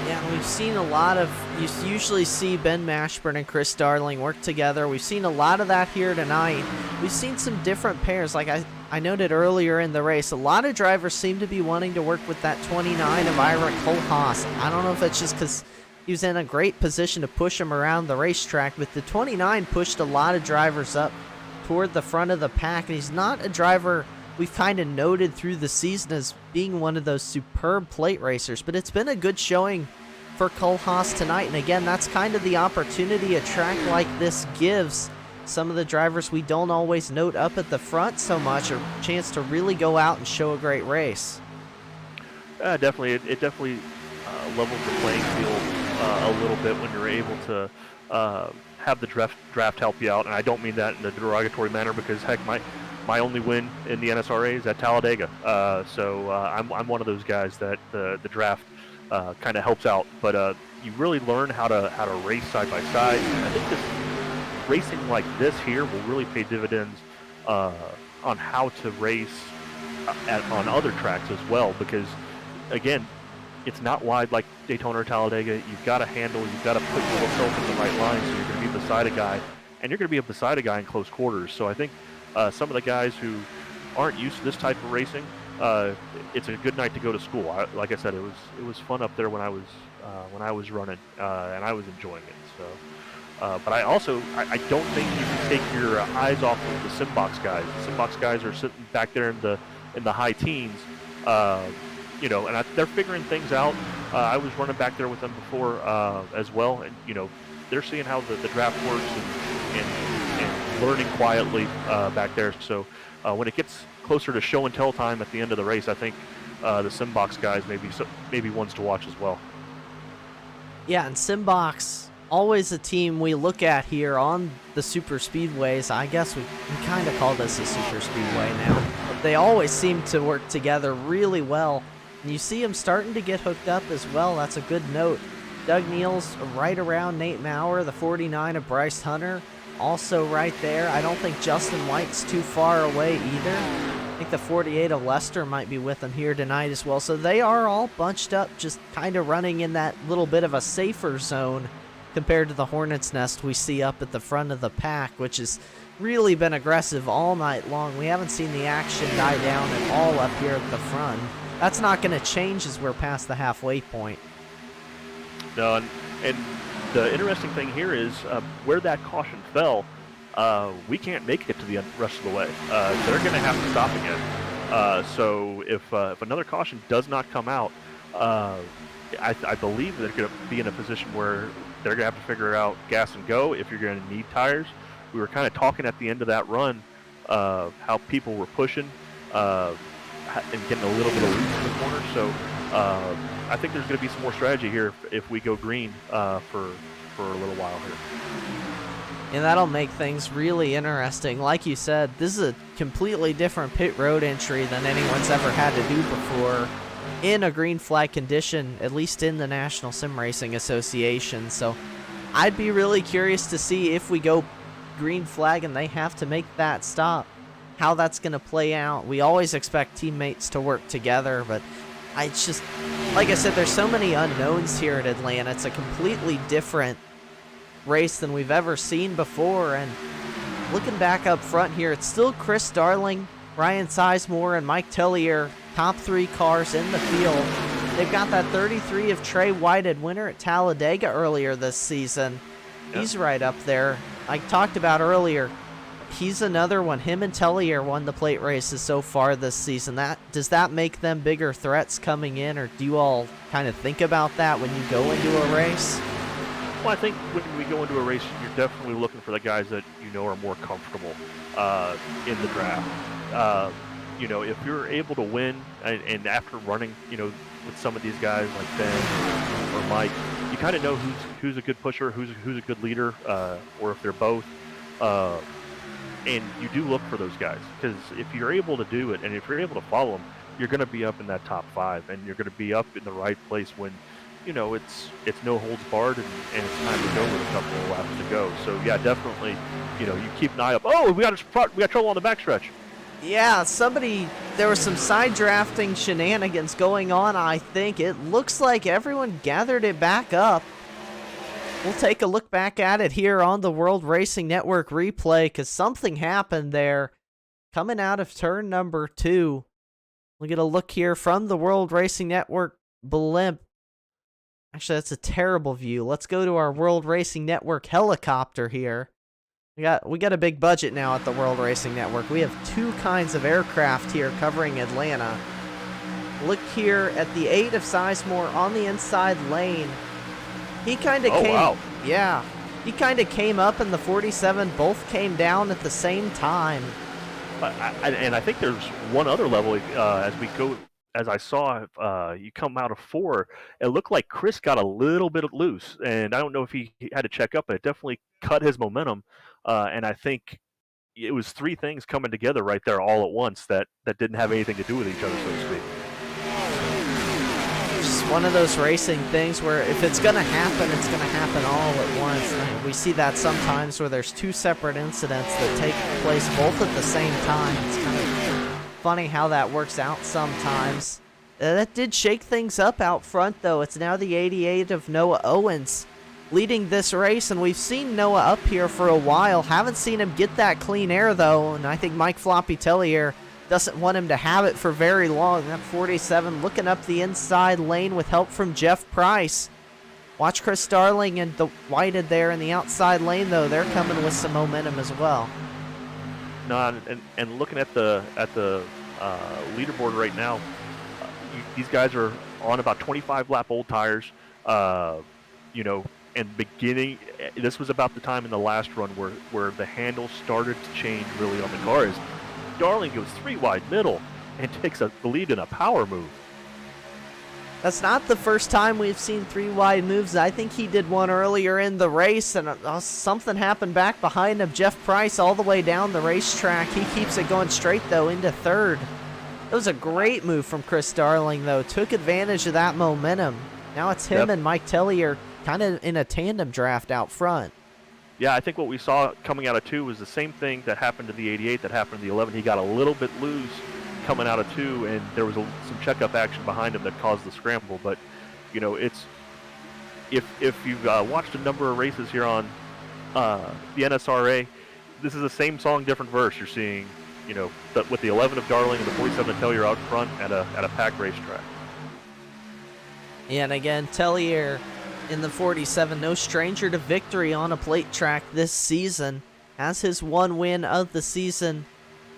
Yeah, we've seen a lot of, you usually see Ben Mashburn and Chris Darling work together. We've seen a lot of that here tonight. We've seen some different pairs. Like I noted earlier in the race, a lot of drivers seem to be wanting to work with that 29 of Ira Kohlhaas. I don't know if it's just because he was in a great position to push him around the racetrack, but the 29 pushed a lot of drivers up toward the front of the pack, and he's not a driver we've kind of noted through the season as being one of those superb plate racers, but it's been a good showing for Kohlhaas tonight. And again, that's kind of the opportunity a track like this gives some of the drivers we don't always note up at the front so much, a chance to really go out and show a great race. Definitely. It definitely levels the playing field a little bit when you're able to have the draft help you out. And I don't mean that in a derogatory manner, because heck, my only win in the NSRA is at Talladega. So I'm one of those guys that the draft kind of helps out. But you really learn how to race side by side. And I think this racing like this here will really pay dividends on how to race on other tracks as well, because again, it's not wide like Daytona or Talladega. You've got to handle, you've got to put yourself in the right line, so you're going to be beside a guy, and you're going to be beside a guy in close quarters. So I think some of the guys who aren't used to this type of racing, it's a good night to go to school. Like I said, it was fun up there when I was running, and I was enjoying it. So, but I don't think you can take your eyes off of the Simbox guys. The Simbox guys are sitting back there in the high teens. And they're figuring things out. I was running back there with them before as well, and they're seeing how the draft works and learning quietly back there. So when it gets closer to show and tell time at the end of the race, I think the Simbox guys maybe ones to watch as well. Yeah, and Simbox, always a team we look at here on the super speedways. I guess we kind of call this a super speedway now. But they always seem to work together really well. And you see him starting to get hooked up as well. That's a good note. Doug Neal's right around Nate Maurer, the 49 of Bryce Hunter, also right there. I don't think Justin White's too far away either. I think the 48 of Lester might be with him here tonight as well. So they are all bunched up, just kind of running in that little bit of a safer zone compared to the Hornet's Nest we see up at the front of the pack, which has really been aggressive all night long. We haven't seen the action die down at all up here at the front. That's not going to change as we're past the halfway point. No, and the interesting thing here is where that caution fell, we can't make it to the rest of the way. They're going to have to stop again. So if another caution does not come out, I believe they're going to be in a position where they're going to have to figure out gas and go if you're going to need tires. We were kind of talking at the end of that run how people were pushing and getting a little bit of loose in the corner. So I think there's going to be some more strategy here if we go green for a little while here. And that'll make things really interesting. Like you said, this is a completely different pit road entry than anyone's ever had to do before in a green flag condition, at least in the National Sim Racing Association. So I'd be really curious to see if we go green flag and they have to make that stop, how that's going to play out. We always expect teammates to work together, but it's just, like I said, there's so many unknowns here at Atlanta. It's a completely different race than we've ever seen before. And looking back up front here, it's still Chris Darling, Ryan Sizemore, and Mike Tellier, top 3 cars in the field. They've got that 33 of Trey Whitehead winner at Talladega earlier this season. He's right up there. I talked about earlier, he's another one. Him and Tellier won the plate races so far this season. Does that make them bigger threats coming in, or do you all kind of think about that when you go into a race? Well, I think when we go into a race, you're definitely looking for the guys that you know are more comfortable in the draft. If you're able to win, and after running, with some of these guys like Ben or Mike, you kind of know who's a good pusher, who's a good leader, or if they're both. And you do look for those guys, because if you're able to do it and if you're able to follow them, you're going to be up in that top 5, and you're going to be up in the right place when it's no holds barred and it's time to go with a couple of laps to go. So yeah, definitely, you keep an eye up. Oh, we got trouble on the backstretch. Yeah, there was some side drafting shenanigans going on, I think. It looks like everyone gathered it back up. We'll take a look back at it here on the World Racing Network replay, because something happened there coming out of turn number 2. We'll get a look here from the World Racing Network blimp. Actually, that's a terrible view. Let's go to our World Racing Network helicopter here. We got a big budget now at the World Racing Network. We have 2 kinds of aircraft here covering Atlanta. Look here at the 8 of Sizemore on the inside lane. He kind of came. Wow. Yeah, he kind of came up, and the 47 both came down at the same time. And I think there's one other level as we go. As I saw, you come out of 4, it looked like Chris got a little bit loose, and I don't know if he had to check up, but it definitely cut his momentum. And I think it was 3 things coming together right there all at once that didn't have anything to do with each other, so to speak. Just one of those racing things where if it's going to happen, it's going to happen all at once. And we see that sometimes where there's 2 separate incidents that take place both at the same time. It's kind of funny how that works out sometimes. That did shake things up out front, though. It's now the 88 of Noah Owens leading this race, and we've seen Noah up here for a while. Haven't seen him get that clean air, though, and I think Mike Floppy Tellier doesn't want him to have it for very long. That 47 looking up the inside lane with help from Jeff Bryce. Watch Chris Starling and the Whited there in the outside lane, though. They're coming with some momentum as well. No, and looking at the leaderboard right now, these guys are on about 25 lap old tires. And beginning, this was about the time in the last run where the handle started to change really on the cars. Darling goes 3 wide middle and takes the lead in a power move. That's not the first time we've seen 3 wide moves. I think he did one earlier in the race, and something happened back behind him. Jeff Price all the way down the racetrack. He keeps it going straight, though, into 3rd. It was a great move from Chris Darling, though. Took advantage of that momentum. Now it's him and Mike Tellier kind of in a tandem draft out front. Yeah, I think what we saw coming out of 2 was the same thing that happened to the 88 that happened to the 11. He got a little bit loose coming out of 2, and there was some checkup action behind him that caused the scramble. But it's if you've watched a number of races here on the NSRA, this is the same song, different verse. You're seeing with the 11 of Darling and the 47 of Tellier out front at a packed racetrack. Yeah, and again, Tellier in the 47, no stranger to victory on a plate track this season. Has his 1 win of the season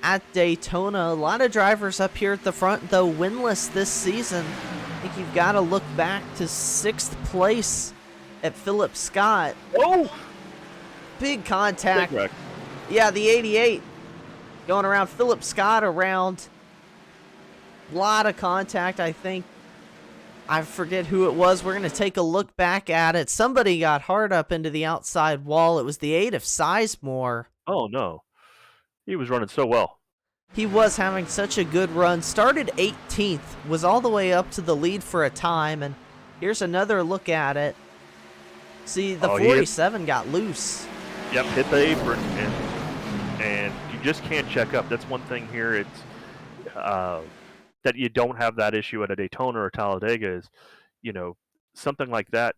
at Daytona. A lot of drivers up here at the front, though, winless this season. I think you've got to look back to 6th place at Philip Scott. Oh! Big contact. Big wreck. Yeah, the 88 going around Philip Scott around. A lot of contact, I think. I forget who it was. We're going to take a look back at it. Somebody got hard up into the outside wall. It was the 8 of Sizemore. Oh, no. He was running so well. He was having such a good run. Started 18th, was all the way up to the lead for a time, and here's another look at it. See, the 47 got loose. Yep, hit the apron, and you just can't check up. That's one thing here. It's that you don't have that issue at a Daytona or Talladega is, something like that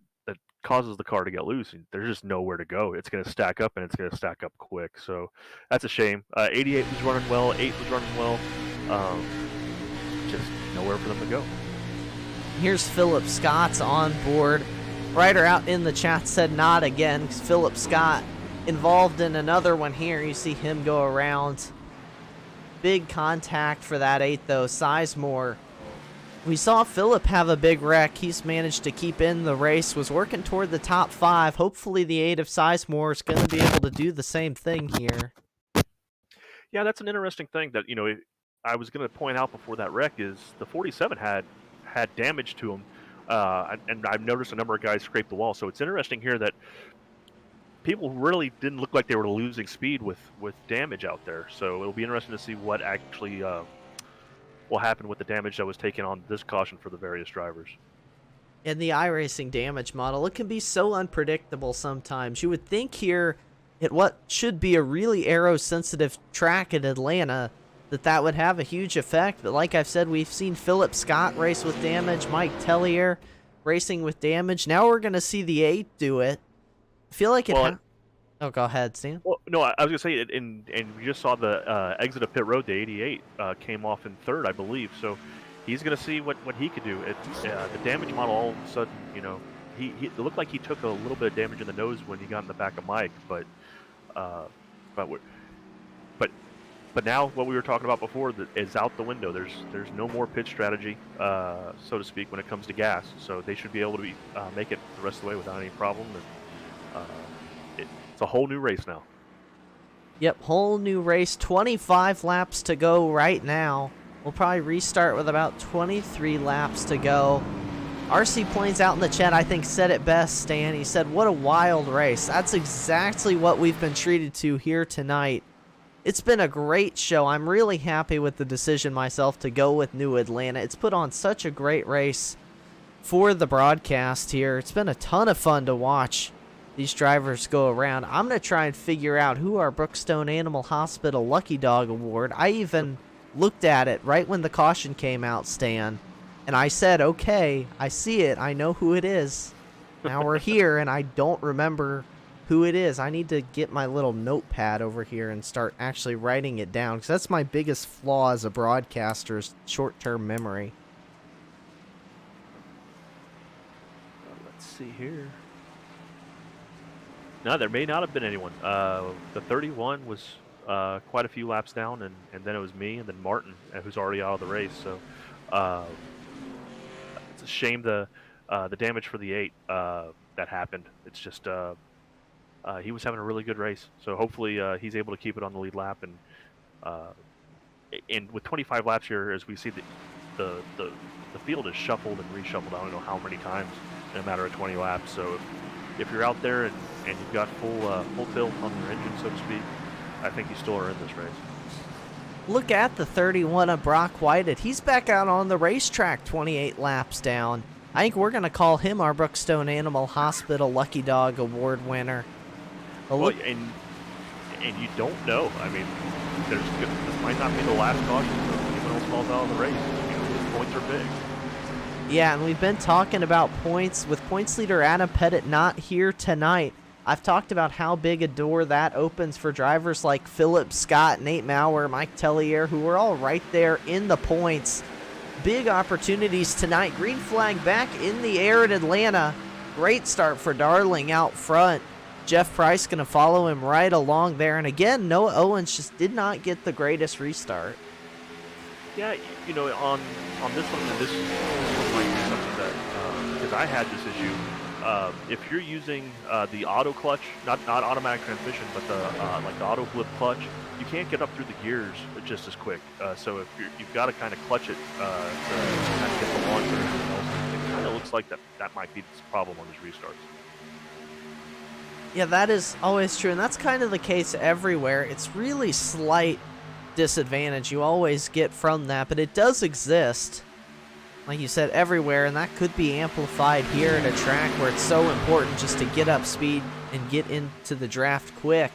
causes the car to get loose, and there's just nowhere to go. It's going to stack up, and it's going to stack up quick. So that's a shame. 88 was running well. 8 was running well. Just nowhere for them to go. Here's Philip Scott's on board. Writer out in the chat said not again. Philip Scott involved in another one here. You see him go around. Big contact for that 8 though. Sizemore. We saw Philip have a big wreck. He's managed to keep in the race. Was working toward the top 5. Hopefully the 8 of Sizemore is going to be able to do the same thing here. Yeah, that's an interesting thing that, I was going to point out before that wreck is the 47 had damage to him. And I've noticed a number of guys scrape the wall. So it's interesting here that people really didn't look like they were losing speed with damage out there. So it'll be interesting to see what actually will happen with the damage that was taken on this caution for the various drivers. In the iRacing damage model, it can be so unpredictable sometimes. You would think here at what should be a really aero-sensitive track at Atlanta that would have a huge effect, but like I've said, we've seen Philip Scott race with damage, Mike Tellier racing with damage. Now we're going to see the 8 do it. I feel like it... Oh, go ahead, Stan. Well, no, I was going to say, and we just saw the exit of pit road, the 88 came off in 3rd, I believe, so he's going to see what he could do. The damage model, all of a sudden, it looked like he took a little bit of damage in the nose when he got in the back of Mike, but now what we were talking about before is out the window. There's no more pitch strategy, so to speak, when it comes to gas. So they should be able to make it the rest of the way without any problem. And it's a whole new race now. Yep, whole new race. 25 laps to go right now. We'll probably restart with about 23 laps to go. RC Plains out in the chat, I think, said it best, Stan. He said, what a wild race. That's exactly what we've been treated to here tonight. It's been a great show. I'm really happy with the decision myself to go with New Atlanta. It's put on such a great race for the broadcast here. It's been a ton of fun to watch these drivers go around. I'm going to try and figure out who our Brookstone Animal Hospital Lucky Dog Award. I even looked at it right when the caution came out, Stan, and I said, okay, I see it. I know who it is. Now we're here, and I don't remember who it is. I need to get my little notepad over here and start actually writing it down, because that's my biggest flaw as a broadcaster is short-term memory. Let's see here. No, there may not have been anyone. The 31 was quite a few laps down, and then it was me, and then Martin, who's already out of the race. So it's a shame the damage for the 8 that happened. It's just he was having a really good race, so hopefully he's able to keep it on the lead lap. And with 25 laps here, as we see the field is shuffled and reshuffled, I don't know how many times in a matter of 20 laps. So if you're out there and you've got full tilt on your engine, so to speak, I think you still are in this race. Look at the 31 of Brock Whited. He's back out on the racetrack 28 laps down. I think we're going to call him our Brookstone Animal Hospital Lucky Dog Award winner. Well, and you don't know. I mean, this might not be the last caution, so if anyone else falls out of the race, those points are big. Yeah, and we've been talking about points with points leader Adam Pettit not here tonight. I've talked about how big a door that opens for drivers like Philip Scott, Nate Maurer, Mike Tellier, who are all right there in the points. Big opportunities tonight. Green flag back in the air at Atlanta. Great start for Darling out front. Jeff Bryce going to follow him right along there. And again, Noah Owens just did not get the greatest restart. Yeah, on this one, and this might be something that, because I had this issue, if you're using the auto clutch, not automatic transmission, but like the auto flip clutch, you can't get up through the gears just as quick. So if you've got to kind of clutch it to kind of get the launch or anything else. It kind of looks like that might be the problem on these restarts. Yeah, that is always true, and that's kind of the case everywhere. It's really slight disadvantage you always get from that, but it does exist, like you said, everywhere, and that could be amplified here at a track where it's so important just to get up speed and get into the draft quick.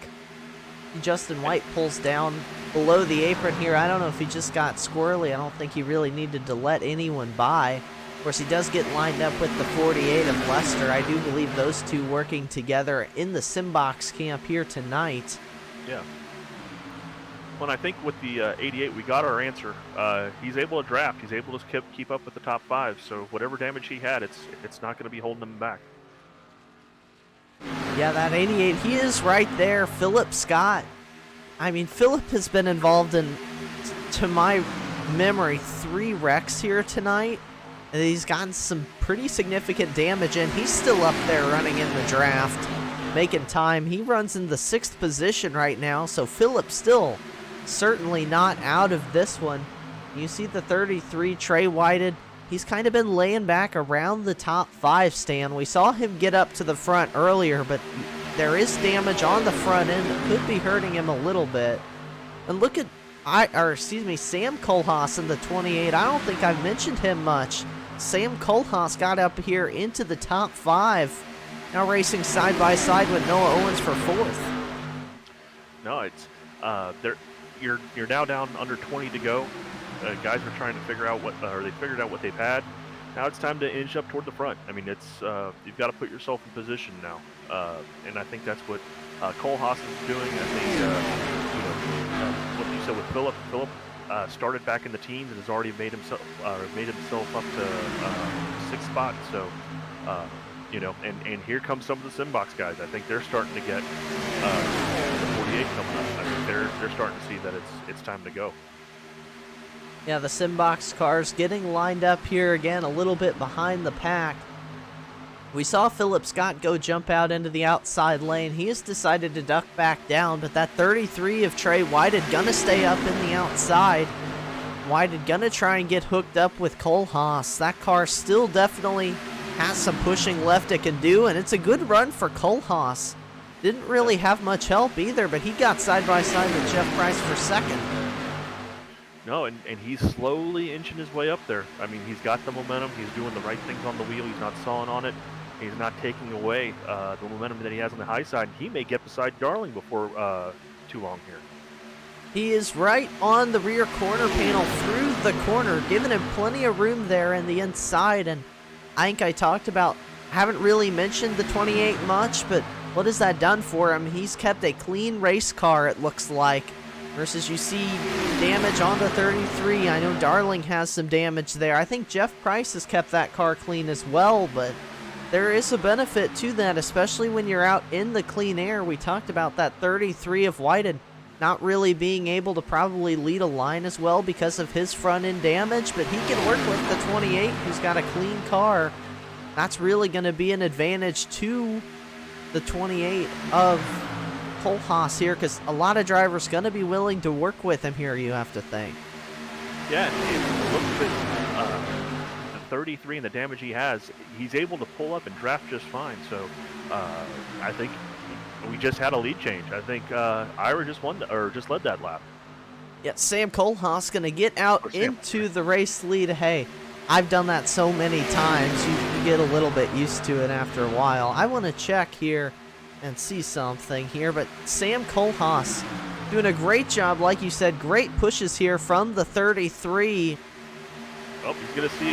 Justin White pulls down below the apron here. I don't know if he just got squirrely. I don't think he really needed to let anyone by. Of course, he does get lined up with the 48 of Lester. I do believe those two working together in the Simbox camp here tonight. Yeah. Well, I think with the 88, we got our answer. He's able to draft. He's able to keep up with the top 5. So whatever damage he had, it's not going to be holding him back. Yeah, that 88, he is right there. Philip Scott. I mean, Philip has been involved in, to my memory, 3 wrecks here tonight. And he's gotten some pretty significant damage, and he's still up there running in the draft, making time. He runs in the 6th position right now, so Philip still certainly not out of this one. You see the 33, Trey Whited. He's kind of been laying back around the top 5 stand. We saw him get up to the front earlier, but there is damage on the front end that could be hurting him a little bit. And look at, Sam Kohlhaas in the 28. I don't think I've mentioned him much. Sam Kohlhaas got up here into the top 5. Now racing side by side with Noah Owens for 4th. No, it's you're now down under 20 to go. Guys are trying to figure out they figured out what they've had. Now it's time to inch up toward the front. I mean, it's you've got to put yourself in position now, and I think that's what Kohlhaas is doing. I think what you said with Philip. Philip started back in the teens and has already made himself up to 6th spot. So and here comes some of the Simbox guys. I think they're starting to get the 48 coming up. I think they're starting to see that it's time to go. Yeah, the Simbox cars getting lined up here again, a little bit behind the pack. We saw Philip Scott go jump out into the outside lane. He has decided to duck back down, but that 33 of Trey Whited gonna stay up in the outside. Whited gonna try and get hooked up with Kohlhaas. That car still definitely has some pushing left it can do, and it's a good run for Kohlhaas. Didn't really have much help either, but he got side by side with Jeff Bryce for 2nd. No, and he's slowly inching his way up there. I mean, he's got the momentum. He's doing the right things on the wheel. He's not sawing on it. He's not taking away the momentum that he has on the high side. He may get beside Darling before too long here. He is right on the rear corner panel through the corner, giving him plenty of room there in the inside. And I think I talked about, haven't really mentioned the 28 much, but what has that done for him? He's kept a clean race car, it looks like. Versus you see damage on the 33. I know Darling has some damage there. I think Jeff Price has kept that car clean as well, but there is a benefit to that, especially when you're out in the clean air. We talked about that 33 of Whited not really being able to probably lead a line as well because of his front end damage, but he can work with the 28 who's got a clean car. That's really going to be an advantage to the 28 of Kohlhaas here, because a lot of drivers going to be willing to work with him here, you have to think. Yeah, it looks at the 33 and the damage he has, he's able to pull up and draft just fine. So I think we just had a lead change. I think Ira just led that lap. Yeah, Sam Kohlhaas going to get out into the race lead. Hey, I've done that so many times, you get a little bit used to it after a while. I want to check here and see something here, but Sam Kohlhaas doing a great job, like you said. Great pushes here from the 33. Oh, he's gonna see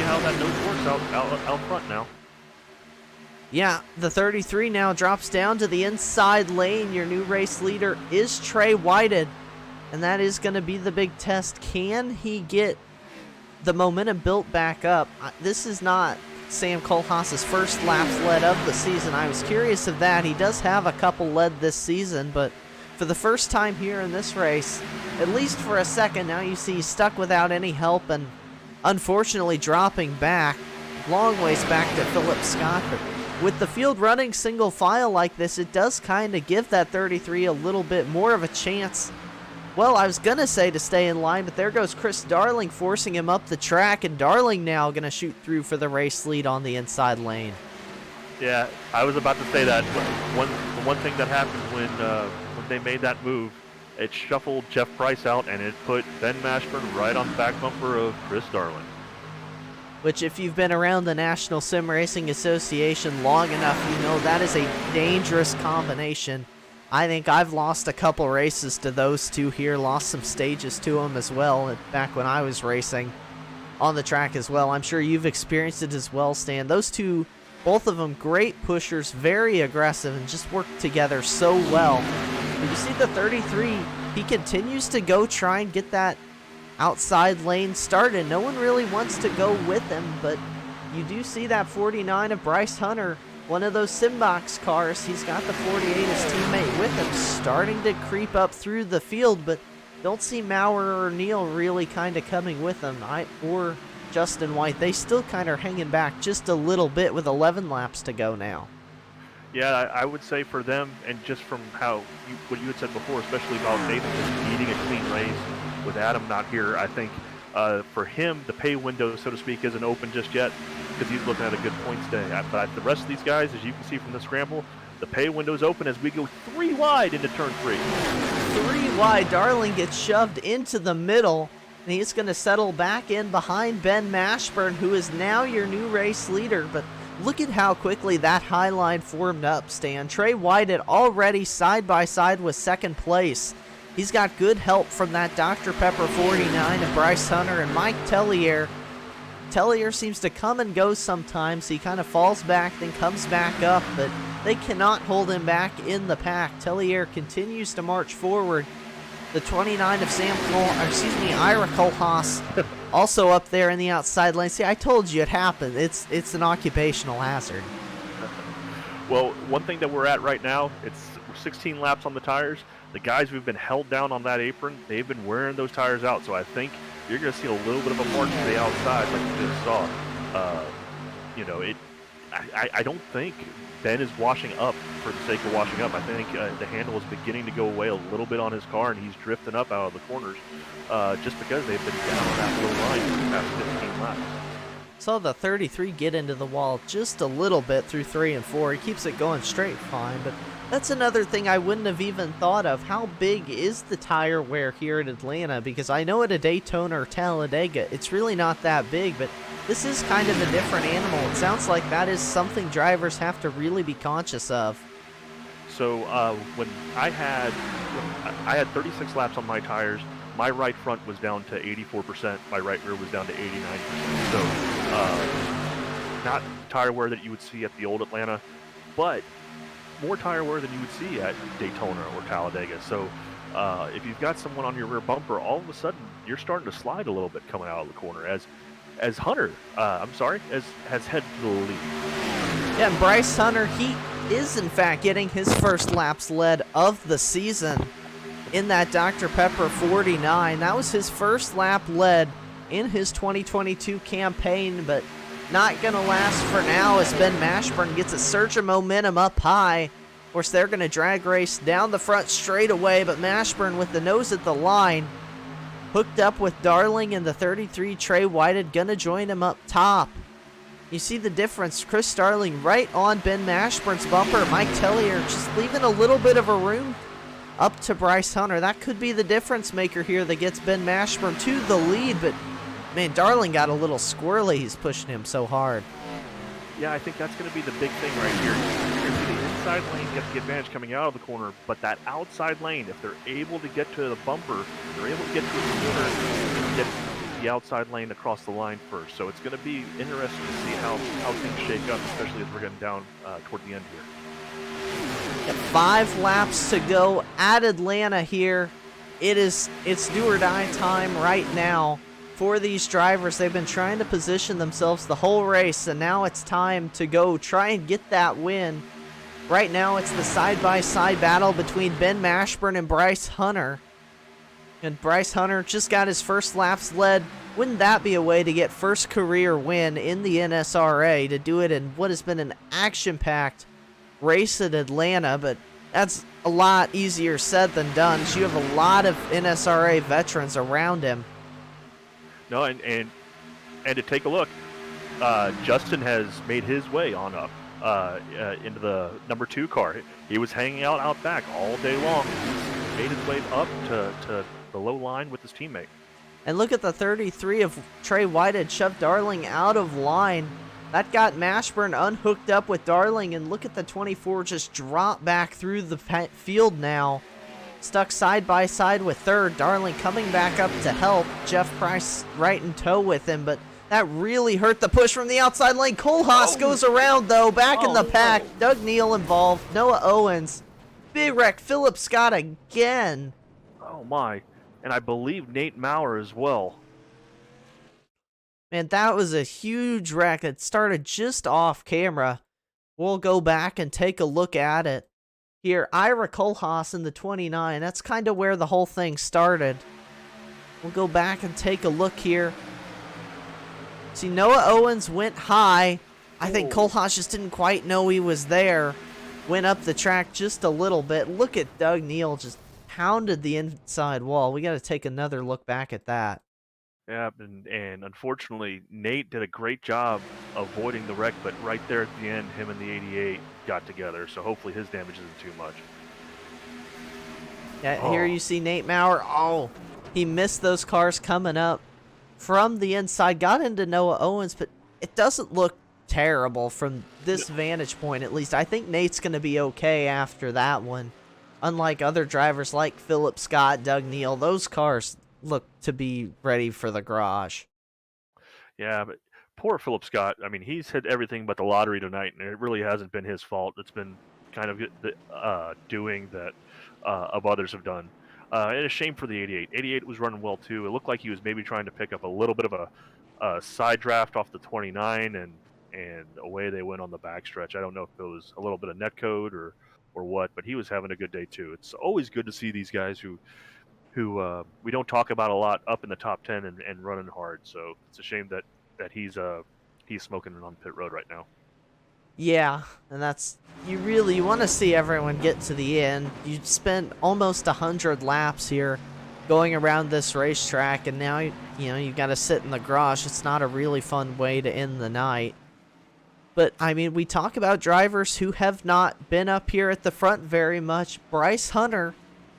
how that nose works out front now. Yeah, the 33 now drops down to the inside lane. Your new race leader is Trey Whited, and that is going to be the big test. Can he get the momentum built back up? This is not Sam Kohlhaas' first laps led of the season. I was curious of that. He does have a couple led this season, but for the first time here in this race, at least for a second, now you see he's stuck without any help and unfortunately dropping back, long ways back to Philip Scott. But with the field running single file like this, it does kind of give that 33 a little bit more of a chance. Well, I was going to say to stay in line, but there goes Chris Darling forcing him up the track, and Darling now going to shoot through for the race lead on the inside lane. Yeah, I was about to say that. One thing that happened when they made that move, it shuffled Jeff Price out, and it put Ben Mashburn right on the back bumper of Chris Darling. Which, if you've been around the National Sim Racing Association long enough, you know that is a dangerous combination. I think I've lost a couple races to those two here, lost some stages to them as well back when I was racing on the track as well. I'm sure you've experienced it as well, Stan. Those two, both of them great pushers, very aggressive, and just work together so well. But you see the 33, he continues to go try and get that outside lane started. No one really wants to go with him, but you do see that 49 of Bryce Hunter one of those Simbox cars. He's got the 48, his teammate with him, starting to creep up through the field, but don't see Maurer or Neal really kind of coming with him, or Justin White. They still kind of hanging back just a little bit with 11 laps to go now. Yeah, I would say for them, and just from what you had said before, especially about Nathan just needing a clean race with Adam not here, I think for him, the pay window, so to speak, isn't open just yet because he's looking at a good points day. But the rest of these guys, as you can see from the scramble, the pay window's open as we go 3 wide into turn 3. 3 wide. Darling gets shoved into the middle, and he's going to settle back in behind Ben Mashburn, who is now your new race leader. But look at how quickly that high line formed up, Stan. Trey Whited already side by side with second place. He's got good help from that Dr. Pepper 49 and Bryce Hunter and Mike Tellier. Tellier seems to come and go sometimes. He kind of falls back, then comes back up, but they cannot hold him back in the pack. Tellier continues to march forward. The 29 of Ira Kohlhaas, also up there in the outside lane. See, I told you it happened. It's an occupational hazard. Well, one thing that we're at right now, we're 16 laps on the tires. The guys who've been held down on that apron, they've been wearing those tires out. So I think you're going to see a little bit of a march to the outside like you just saw. I don't think Ben is washing up for the sake of washing up. I think the handle is beginning to go away a little bit on his car, and he's drifting up out of the corners just because they've been down on that low line for the past 15 laps. Saw the 33 get into the wall just a little bit through 3 and 4. He keeps it going straight fine, but that's another thing I wouldn't have even thought of. How big is the tire wear here in Atlanta? Because I know at a Daytona or Talladega, it's really not that big, but this is kind of a different animal. It sounds like that is something drivers have to really be conscious of. So when I had 36 laps on my tires, my right front was down to 84%, my right rear was down to 89%. So not tire wear that you would see at the old Atlanta, but more tire wear than you would see at Daytona or Talladega. So if you've got someone on your rear bumper, all of a sudden you're starting to slide a little bit coming out of the corner as Hunter, has headed to the lead. Yeah, and Bryce Hunter, he is in fact getting his first laps led of the season in that Dr. Pepper 49. That was his first lap led in his 2022 campaign, but not going to last for now as Ben Mashburn gets a surge of momentum up high. Of course, they're going to drag race down the front straight away, but Mashburn with the nose at the line, hooked up with Darling and the 33 Trey Whited, going to join him up top. You see the difference. Chris Darling right on Ben Mashburn's bumper. Mike Tellier just leaving a little bit of a room up to Bryce Hunter. That could be the difference maker here that gets Ben Mashburn to the lead, but man, Darling got a little squirrely. He's pushing him so hard. Yeah, I think that's going to be the big thing right here. You're going to see the inside lane get the advantage coming out of the corner, but that outside lane, if they're able to get to the bumper, they're able to get to the corner and get the outside lane across the line first. So it's going to be interesting to see how things shake up, especially as we're getting down toward the end here. 5 laps to go at Atlanta here. It's do or die time right now for these drivers. They've been trying to position themselves the whole race, and now it's time to go try and get that win. Right now it's the side-by-side battle between Ben Mashburn and Bryce Hunter. And Bryce Hunter just got his first laps led. Wouldn't that be a way to get first career win in the NSRA, to do it in what has been an action-packed race at Atlanta? But that's a lot easier said than done. So you have a lot of NSRA veterans around him. No, and to take a look, Justin has made his way on up into the number 2 car. He was hanging out back all day long. He's made his way up to the low line with his teammate. And look at the 33 of Trey Whited shoved Darling out of line. That got Mashburn unhooked up with Darling, and look at the 24 just drop back through the field now. Stuck side by side with third. Darling coming back up to help. Jeff Price right in tow with him, but that really hurt the push from the outside lane. Kohlhaas goes around, though, back in the pack. Doug Neal involved. Noah Owens. Big wreck. Philip Scott again. Oh, my. And I believe Nate Maurer as well. Man, that was a huge wreck. It started just off camera. We'll go back and take a look at it. Here, Ira Kohlhaas in the 29. That's kind of where the whole thing started. We'll go back and take a look here. See, Noah Owens went high. I think Kohlhaas just didn't quite know he was there. Went up the track just a little bit. Look at Doug Neal just pounded the inside wall. We got to take another look back at that. Yeah, and unfortunately, Nate did a great job avoiding the wreck, but right there at the end, him and the 88 got together, so hopefully his damage isn't too much. Yeah, here you see Nate Maurer. Oh, he missed those cars coming up from the inside, got into Noah Owens, but it doesn't look terrible from this vantage point, at least. I think Nate's going to be okay after that one. Unlike other drivers like Philip Scott, Doug Neal, those cars look to be ready for the garage. Yeah, but poor Philip Scott. I mean, he's hit everything but the lottery tonight, and it really hasn't been his fault. It's been kind of the doing that of others have done. And a shame for the 88. 88 was running well, too. It looked like he was maybe trying to pick up a little bit of a side draft off the 29, and away they went on the backstretch. I don't know if it was a little bit of netcode or what, but he was having a good day, too. It's always good to see these guys who we don't talk about a lot up in the top 10 and running hard. So it's a shame that he's smoking it on pit road right now. Yeah, and that's, you want to see everyone get to the end. You spent almost 100 laps here going around this racetrack, and now you've got to sit in the garage. It's not a really fun way to end the night. But, I mean, we talk about drivers who have not been up here at the front very much. Bryce Hunter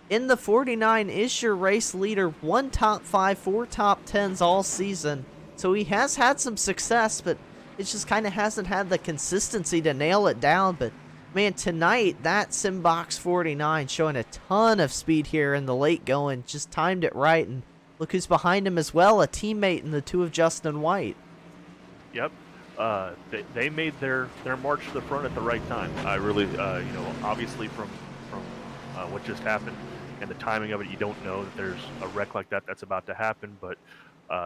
in the 49 is your race leader. 1 top 5, 4 top 10s all season. So he has had some success, but it just kind of hasn't had the consistency to nail it down. But, man, tonight, that Simbox 49 showing a ton of speed here in the late going. Just timed it right. And look who's behind him as well, a teammate in the 2 of Justin White. Yep. They made their march to the front at the right time. I really, obviously from what just happened and the timing of it, you don't know that there's a wreck like that's about to happen. But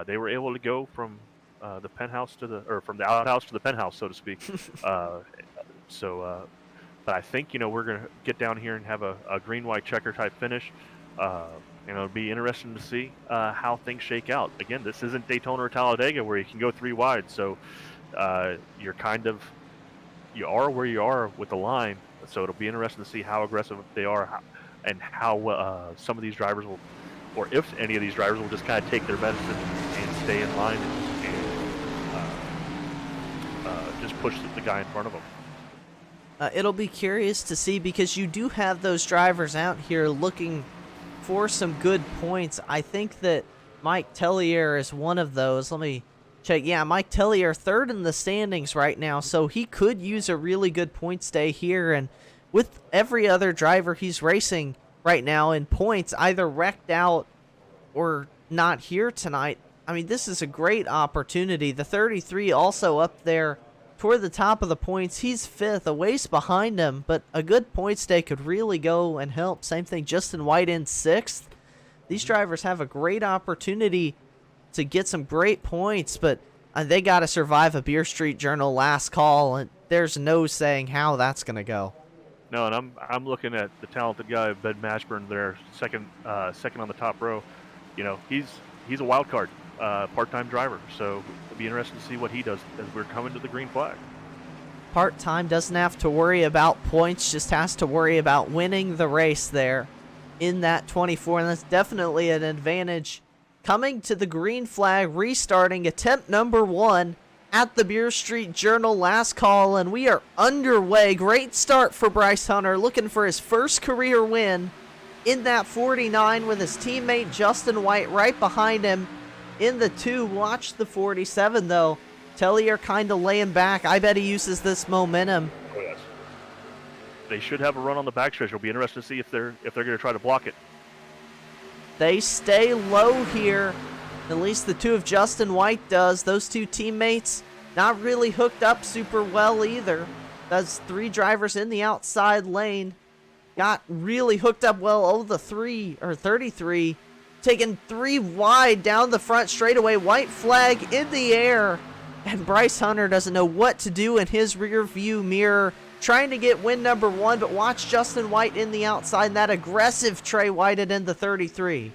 they were able to go from the penthouse from the outhouse to the penthouse, so to speak. But I think we're gonna get down here and have a green-white checker type finish. It'll be interesting to see how things shake out. Again, this isn't Daytona or Talladega where you can go 3 wide, so you are where you are with the line. So it'll be interesting to see how aggressive they are and how some of these drivers will, or if any of these drivers will just kind of take their medicine and stay in line and just push the guy in front of them. It'll be curious to see because you do have those drivers out here looking for some good points. I think that Mike Tellier is one of those. Let me check. Yeah, Mike Tellier, 3rd in the standings right now, so he could use a really good points day here. And with every other driver he's racing right now in points, either wrecked out or not here tonight, I mean, this is a great opportunity. The 33 also up there toward the top of the points. He's 5th, a ways behind him, but a good points day could really go and help. Same thing, Justin White in 6th. These drivers have a great opportunity to get some great points, but they got to survive a Beer Street Journal last call, and there's no saying how that's going to go. No, and I'm looking at the talented guy, Ben Mashburn, there, second on the top row. He's a wild card, part-time driver, so it'll be interesting to see what he does as we're coming to the green flag. Part-time, doesn't have to worry about points, just has to worry about winning the race there in that 24, and that's definitely an advantage. Coming to the green flag, restarting attempt number 1 at the Beer Street Journal last call, and we are underway. Great start for Bryce Hunter, looking for his first career win in that 49 with his teammate Justin White right behind him in the 2. Watch the 47 though. Tellier kind of laying back. I bet he uses this momentum. Oh, yes. They should have a run on the backstretch. It'll be interesting to see if they're going to try to block it. They stay low here. At least the 2 of Justin White does. Those 2 teammates not really hooked up super well either. That's 3 drivers in the outside lane. Got really hooked up well. Oh, the taking 3 wide down the front straightaway. White flag in the air. And Bryce Hunter doesn't know what to do in his rear view mirror, trying to get win number 1, but watch Justin White in the outside, and that aggressive Trey Whited in the 33.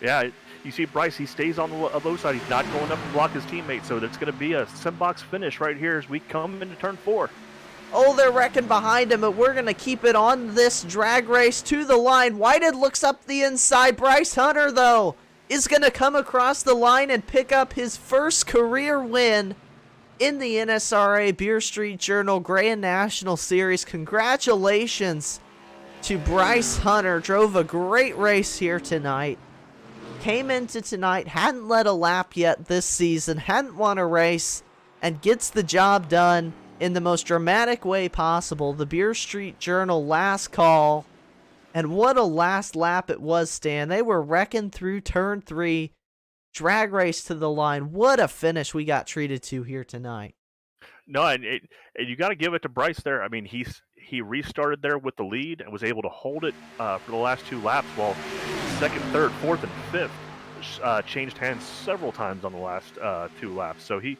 Yeah, you see Bryce, he stays on the low side. He's not going up to block his teammate, so that's going to be a simbox finish right here as we come into turn 4. Oh, they're wrecking behind him, but we're going to keep it on this drag race to the line. Whited looks up the inside. Bryce Hunter, though, is going to come across the line and pick up his first career win in the NSRA Beer Street Journal Grand National Series. Congratulations to Bryce Hunter. Drove a great race here tonight. Came into tonight, hadn't led a lap yet this season, hadn't won a race, and gets the job done in the most dramatic way possible. The Beer Street Journal last call. And what a last lap it was, Stan. They were wrecking through turn 3. Drag race to the line. What a finish we got treated to here tonight. No, and you got to give it to Bryce there. I mean, he restarted there with the lead and was able to hold it for the last 2 laps, while second, third, fourth, and fifth changed hands several times on the last 2 laps. So he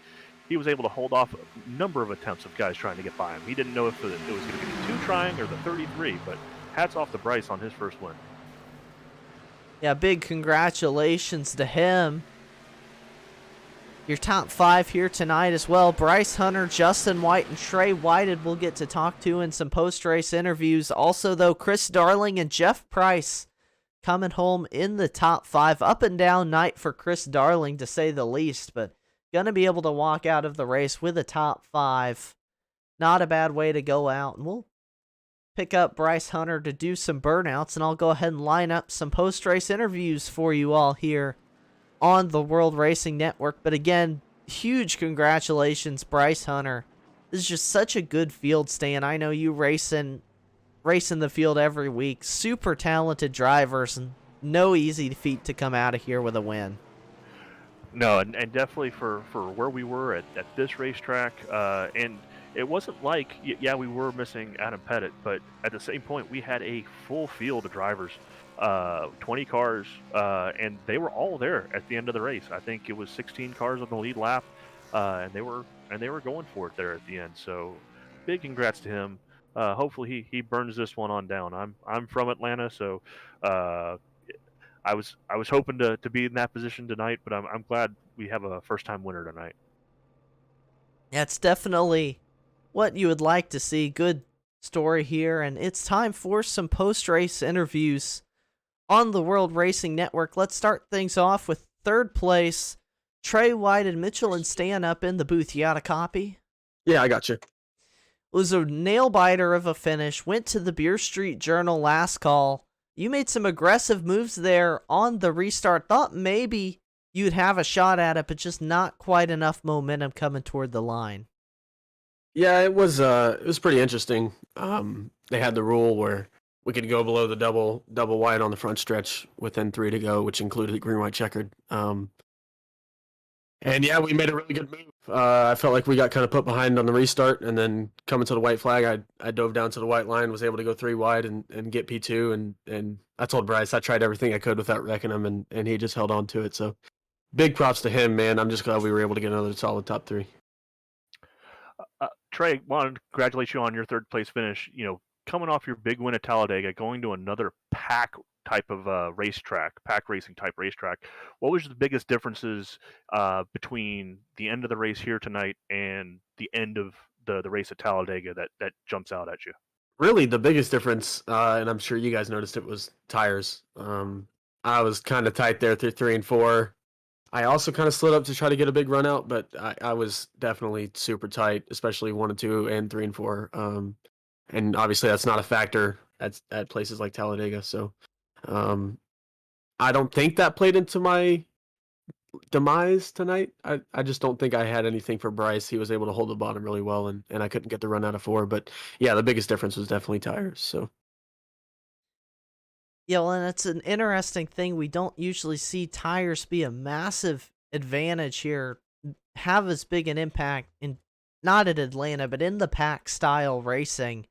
was able to hold off a number of attempts of guys trying to get by him. He didn't know if it was going to be the 2 trying or the 33, but hats off to Bryce on his first win. Yeah, big congratulations to him. Your top 5 here tonight as well. Bryce Hunter, Justin White, and Trey Whited we'll get to talk to in some post-race interviews. Also, though, Chris Darling and Jeff Price coming home in the top 5. Up and down night for Chris Darling, to say the least, but going to be able to walk out of the race with a top 5. Not a bad way to go out. And we'll pick up Bryce Hunter to do some burnouts, and I'll go ahead and line up some post-race interviews for you all here on the World Racing Network. But again, huge congratulations, Bryce Hunter. This is just such a good field, Stan. I know you racing the field every week. Super talented drivers, and no easy feat to come out of here with a win. No, and definitely for where we were at this racetrack, and it wasn't like, yeah, we were missing Adam Pettit, but at the same point, we had a full field of drivers, 20 cars, and they were all there at the end of the race. I think it was 16 cars on the lead lap, and they were going for it there at the end. So, big congrats to him. Hopefully, he burns this one on down. I'm from Atlanta, so I was hoping to be in that position tonight, but I'm glad we have a first time winner tonight. Yeah, it's definitely what you would like to see. Good story here, and it's time for some post-race interviews on the World Racing Network. Let's start things off with third place, Trey White and Mitchell and Stan up in the booth. You got a copy? Yeah, I got you. It was a nail-biter of a finish. Went to the Beer Street Journal last call. You made some aggressive moves there on the restart. Thought maybe you'd have a shot at it, but just not quite enough momentum coming toward the line. Yeah, it was pretty interesting. They had the rule where we could go below the double wide on the front stretch within 3 to go, which included the green white checkered. And yeah, we made a really good move. I felt like we got kind of put behind on the restart, and then coming to the white flag, I dove down to the white line, was able to go 3 wide and get P2, and I told Bryce I tried everything I could without wrecking him, and he just held on to it. So big props to him, man. I'm just glad we were able to get another solid top 3. Trey, wanted to congratulate you on your third place finish. You know, coming off your big win at Talladega, going to another pack type of racetrack, pack racing type racetrack. What was the biggest differences between the end of the race here tonight and the end of the race at Talladega that jumps out at you? Really, the biggest difference, and I'm sure you guys noticed it, was tires. I was kind of tight there through 3 and 4. I also kind of slid up to try to get a big run out, but I was definitely super tight, especially 1 and 2 and 3 and 4. And obviously that's not a factor at places like Talladega. So I don't think that played into my demise tonight. I just don't think I had anything for Bryce. He was able to hold the bottom really well, and I couldn't get the run out of 4. But yeah, the biggest difference was definitely tires. So. Yeah, well, and it's an interesting thing. We don't usually see tires be a massive advantage here, have as big an impact in, not at Atlanta, but in the pack style racing.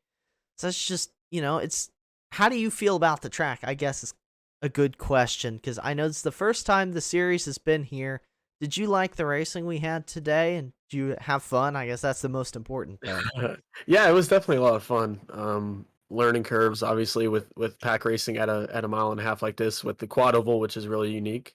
So it's just, it's, how do you feel about the track? I guess is a good question, because I know it's the first time the series has been here. did you like the racing we had today? And did you have fun? I guess that's the most important thing. Yeah, it was definitely a lot of fun. Learning curves, obviously, with pack racing at a mile and a half like this, with the quad oval, which is really unique.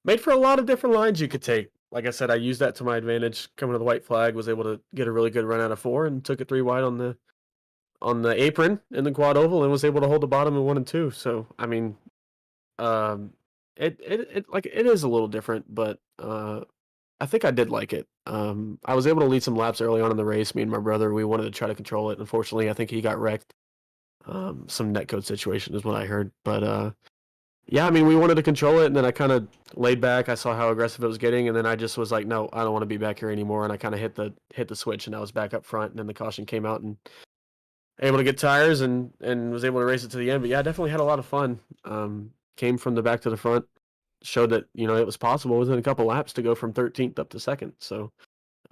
Made for a lot of different lines you could take. Like I said, I used that to my advantage. Coming to the white flag, was able to get a really good run out of 4, and took it 3 wide on the apron in the quad oval, and was able to hold the bottom in 1 and 2. So I mean, um, it is a little different, but I think I did like it. I was able to lead some laps early on in the race. Me and my brother, we wanted to try to control it. Unfortunately, I think he got wrecked. Some netcode situation is what I heard, but yeah, I mean, we wanted to control it, and then I kind of laid back. I saw how aggressive it was getting, and then I just was like, no, I don't want to be back here anymore. And I kind of hit the switch, and I was back up front, and then the caution came out, and able to get tires and was able to race it to the end. But yeah, definitely had a lot of fun. Came from the back to the front, showed that it was possible within a couple laps to go from 13th up to 2nd. So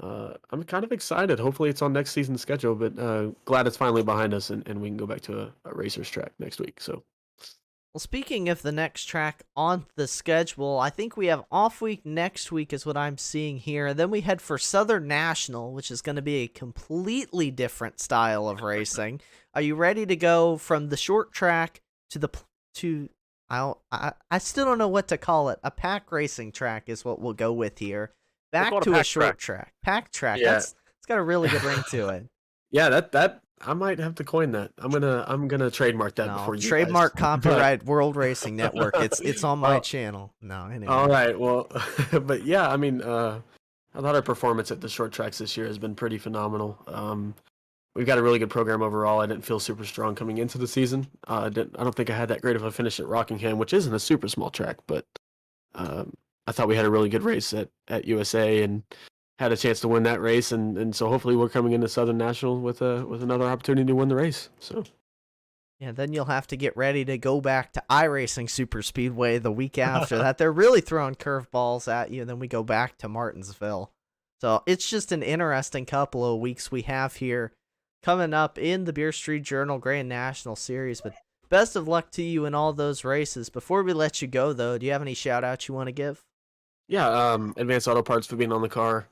I'm kind of excited. Hopefully it's on next season's schedule, but glad it's finally behind us and we can go back to a racer's track next week. So. Well, speaking of the next track on the schedule, I think we have off week next week is what I'm seeing here. And then we head for Southern National, which is going to be a completely different style of racing. Are you ready to go from the short track to I still don't know what to call it. A pack racing track is what we'll go with here. Back to a short track. Pack track. Yeah. It's got a really good ring to it. Yeah, that I might have to coin that. I'm gonna trademark that before you trademark guys. Copyright World Racing Network. It's on my channel. No, anyway. All right. Well, but yeah, I mean, I thought our performance at the short tracks this year has been pretty phenomenal. We've got a really good program overall. I didn't feel super strong coming into the season. I don't think I had that great of a finish at Rockingham, which isn't a super small track, but I thought we had a really good race at USA and had a chance to win that race, and so hopefully we're coming into Southern National with another opportunity to win the race. So yeah, then you'll have to get ready to go back to iRacing Super Speedway the week after that. They're really throwing curveballs at you, and then we go back to Martinsville. So it's just an interesting couple of weeks we have here coming up in the Beer Street Journal Grand National Series. But best of luck to you in all those races. Before we let you go, though, do you have any shout-outs you want to give? Yeah, Advanced Auto Parts for being on the car.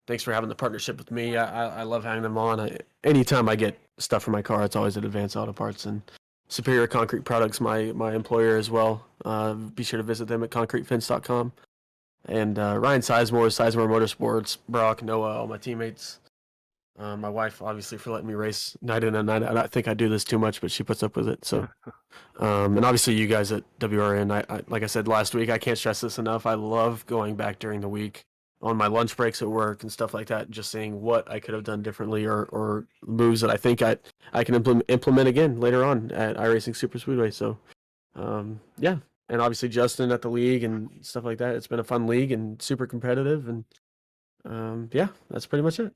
Thanks for having the partnership with me. I love having them on. Anytime I get stuff for my car, it's always at Advanced Auto Parts. And Superior Concrete Products, my employer as well. Be sure to visit them at concretefence.com. And Ryan Sizemore, Sizemore Motorsports, Brock, Noah, all my teammates. My wife, obviously, for letting me race night in and night out. I think I do this too much, but she puts up with it. So, and obviously you guys at WRN. I like I said last week, I can't stress this enough. I love going back during the week on my lunch breaks at work and stuff like that, and just seeing what I could have done differently or moves that I think I can implement again later on at iRacing Super Speedway. So, yeah. And obviously Justin at the league and stuff like that. It's been a fun league and super competitive. And yeah, that's pretty much it.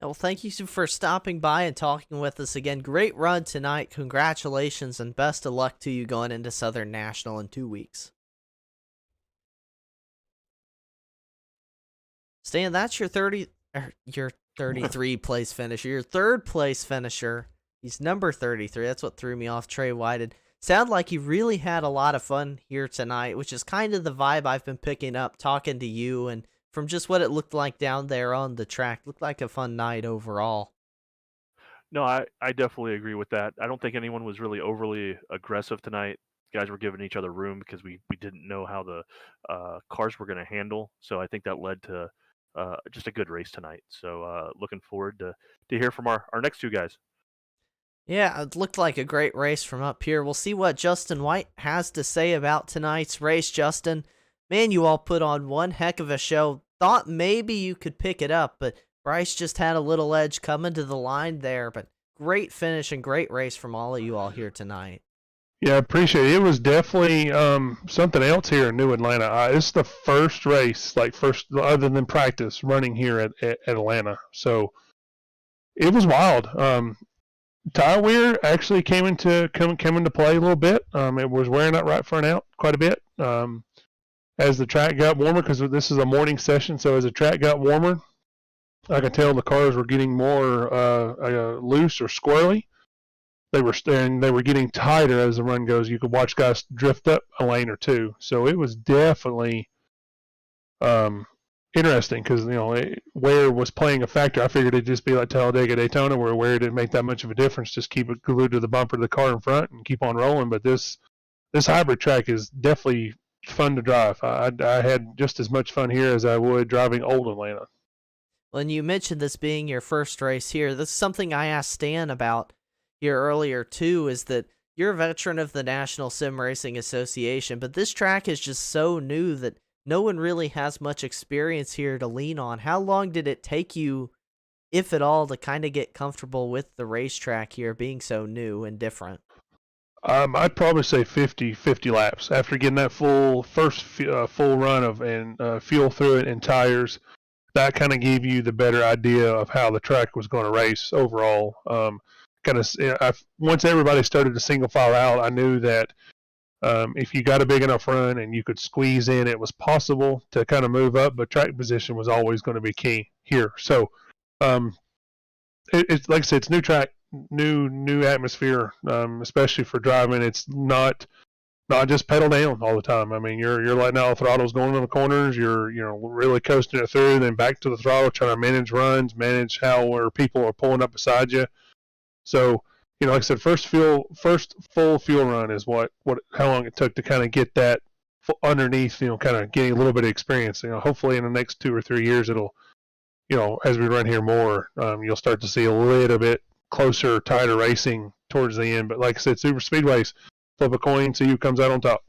Well, thank you for stopping by and talking with us again. Great run tonight. Congratulations and best of luck to you going into Southern National in 2 weeks. Stan, that's your 33 place finisher. Your third place finisher. He's number 33. That's what threw me off. Trey Whited. Sound like he really had a lot of fun here tonight, which is kind of the vibe I've been picking up talking to you, and from just what it looked like down there on the track. Looked like a fun night overall. No, I definitely agree with that. I don't think anyone was really overly aggressive tonight. Guys were giving each other room because we didn't know how the cars were going to handle. So I think that led to just a good race tonight. So looking forward to hear from our next two guys. Yeah, it looked like a great race from up here. We'll see what Justin White has to say about tonight's race. Justin, man, you all put on one heck of a show. Thought maybe you could pick it up, but Bryce just had a little edge coming to the line there. But great finish and great race from all of you all here tonight. Yeah, I appreciate it. It was definitely something else here in New Atlanta. It's the first race, first other than practice, running here at Atlanta. So it was wild. Tire wear actually came into play a little bit. It was wearing out right front out quite a bit. As the track got warmer, because this is a morning session, so as the track got warmer, I could tell the cars were getting more loose or squirrely. They were getting tighter as the run goes. You could watch guys drift up a lane or two. So it was definitely interesting because wear was playing a factor. I figured it'd just be like Talladega, Daytona, where wear didn't make that much of a difference. Just keep it glued to the bumper of the car in front and keep on rolling. But this hybrid track is definitely fun to drive. I had just as much fun here as I would driving old Atlanta. When you mentioned this being your first race here, this is something I asked Stan about here earlier too, is that you're a veteran of the National Sim Racing Association, but this track is just so new that no one really has much experience here to lean on. How long did it take you, if at all, to kind of get comfortable with the racetrack here being so new and different? I'd probably say 50 laps after getting that full run of fuel through it and tires. That kind of gave you the better idea of how the track was going to race overall. Once everybody started to single file out, I knew that if you got a big enough run and you could squeeze in, it was possible to kind of move up, but track position was always going to be key here. So it's like I said, it's new track, new atmosphere, especially for driving. It's not just pedal down all the time. I mean, you're letting out the throttles going in the corners. You're really coasting it through, then back to the throttle, trying to manage runs, manage where people are pulling up beside you. So, like I said, first full fuel run is how long it took to kind of get that underneath. Kind of getting a little bit of experience. Hopefully in the next 2 or 3 years, it'll, as we run here more, you'll start to see a little bit closer, tighter racing towards the end. But like I said, super speedways. Flip a coin, see who comes out on top.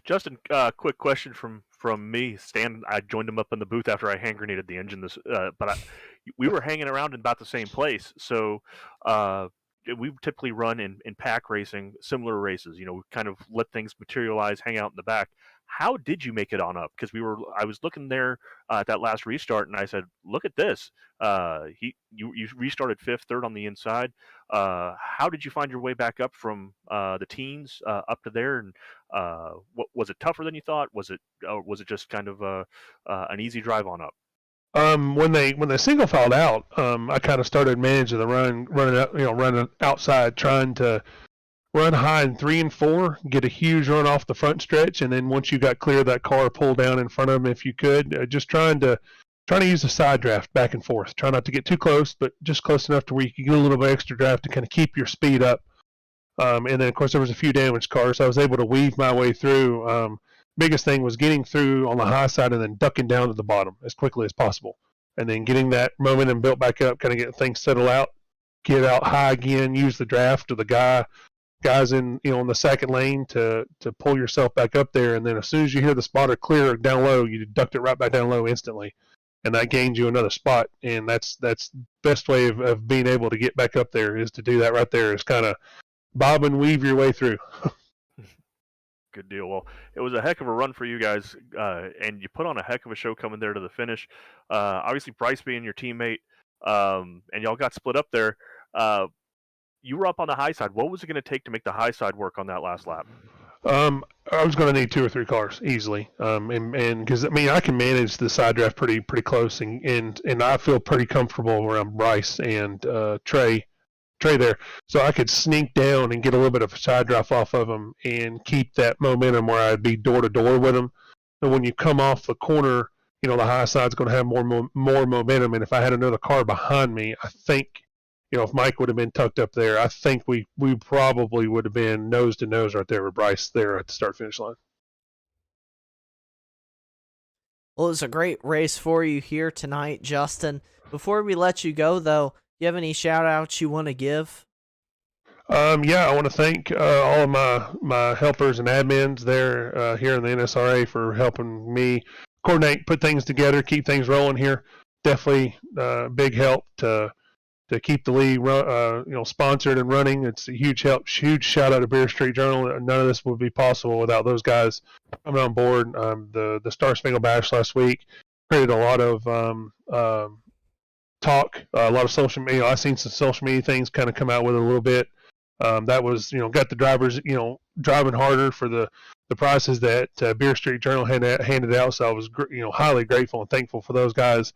Justin, quick question from me. Stan, I joined him up in the booth after I hand grenaded the engine. We were hanging around in about the same place. So we typically run in pack racing, similar races. We kind of let things materialize, hang out in the back. How did you make it on up? Because I was looking there at that last restart, and I said, "Look at this! You restarted fifth, third on the inside. How did you find your way back up from the teens up to there? And what was it tougher than you thought? Was it just kind of an easy drive on up?" When they single filed out, I kind of started managing the running outside, trying to run high in 3 and 4, get a huge run off the front stretch, and then once you got clear of that car, pull down in front of them if you could. Just trying to use the side draft back and forth. Try not to get too close, but just close enough to where you can get a little bit extra draft to kind of keep your speed up. And then of course there was a few damaged cars, so I was able to weave my way through. Biggest thing was getting through on the high side and then ducking down to the bottom as quickly as possible, and then getting that momentum built back up, kind of get things settled out, get out high again, use the draft of the guys in in the second lane to pull yourself back up there, and then as soon as you hear the spotter clear down low, you ducked it right back down low instantly, and that gains you another spot. And that's best way of being able to get back up there is to do that right there, is kind of bob and weave your way through. Good deal. Well, it was a heck of a run for you guys, and you put on a heck of a show coming there to the finish. Obviously, Bryce being your teammate, and y'all got split up there. You were up on the high side. What was it going to take to make the high side work on that last lap? I was going to need 2 or 3 cars easily, and because I can manage the side draft pretty close, and I feel pretty comfortable around Bryce and Trey there, so I could sneak down and get a little bit of a side draft off of them and keep that momentum where I'd be door to door with them. And when you come off the corner, the high side's going to have more momentum, and if I had another car behind me, I think. If Mike would have been tucked up there, I think we probably would have been nose to nose right there with Bryce there at the start-finish line. Well, it was a great race for you here tonight, Justin. Before we let you go, though, do you have any shout-outs you want to give? Yeah, I want to thank all of my helpers and admins there here in the NSRA for helping me coordinate, put things together, keep things rolling here. Definitely big help to keep the league sponsored and running. It's a huge help. Huge shout out to Beer Street Journal. None of this would be possible without those guys coming on board. The Star Spangled Bash last week created a lot of talk, a lot of social media. I've seen some social media things kind of come out with it a little bit. That was got the drivers driving harder for the prizes that Beer Street Journal handed out. So I was highly grateful and thankful for those guys.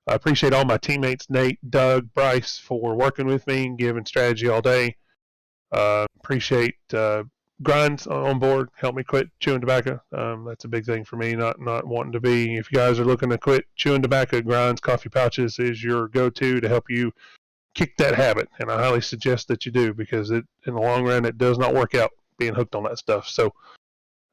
I appreciate all my teammates, Nate, Doug, Bryce, for working with me and giving strategy all day. Appreciate grinds on board help me quit chewing tobacco. That's a big thing for me. Not wanting to be. If you guys are looking to quit chewing tobacco, grinds, coffee pouches is your go-to to help you kick that habit. And I highly suggest that you do, because in the long run, it does not work out being hooked on that stuff. So,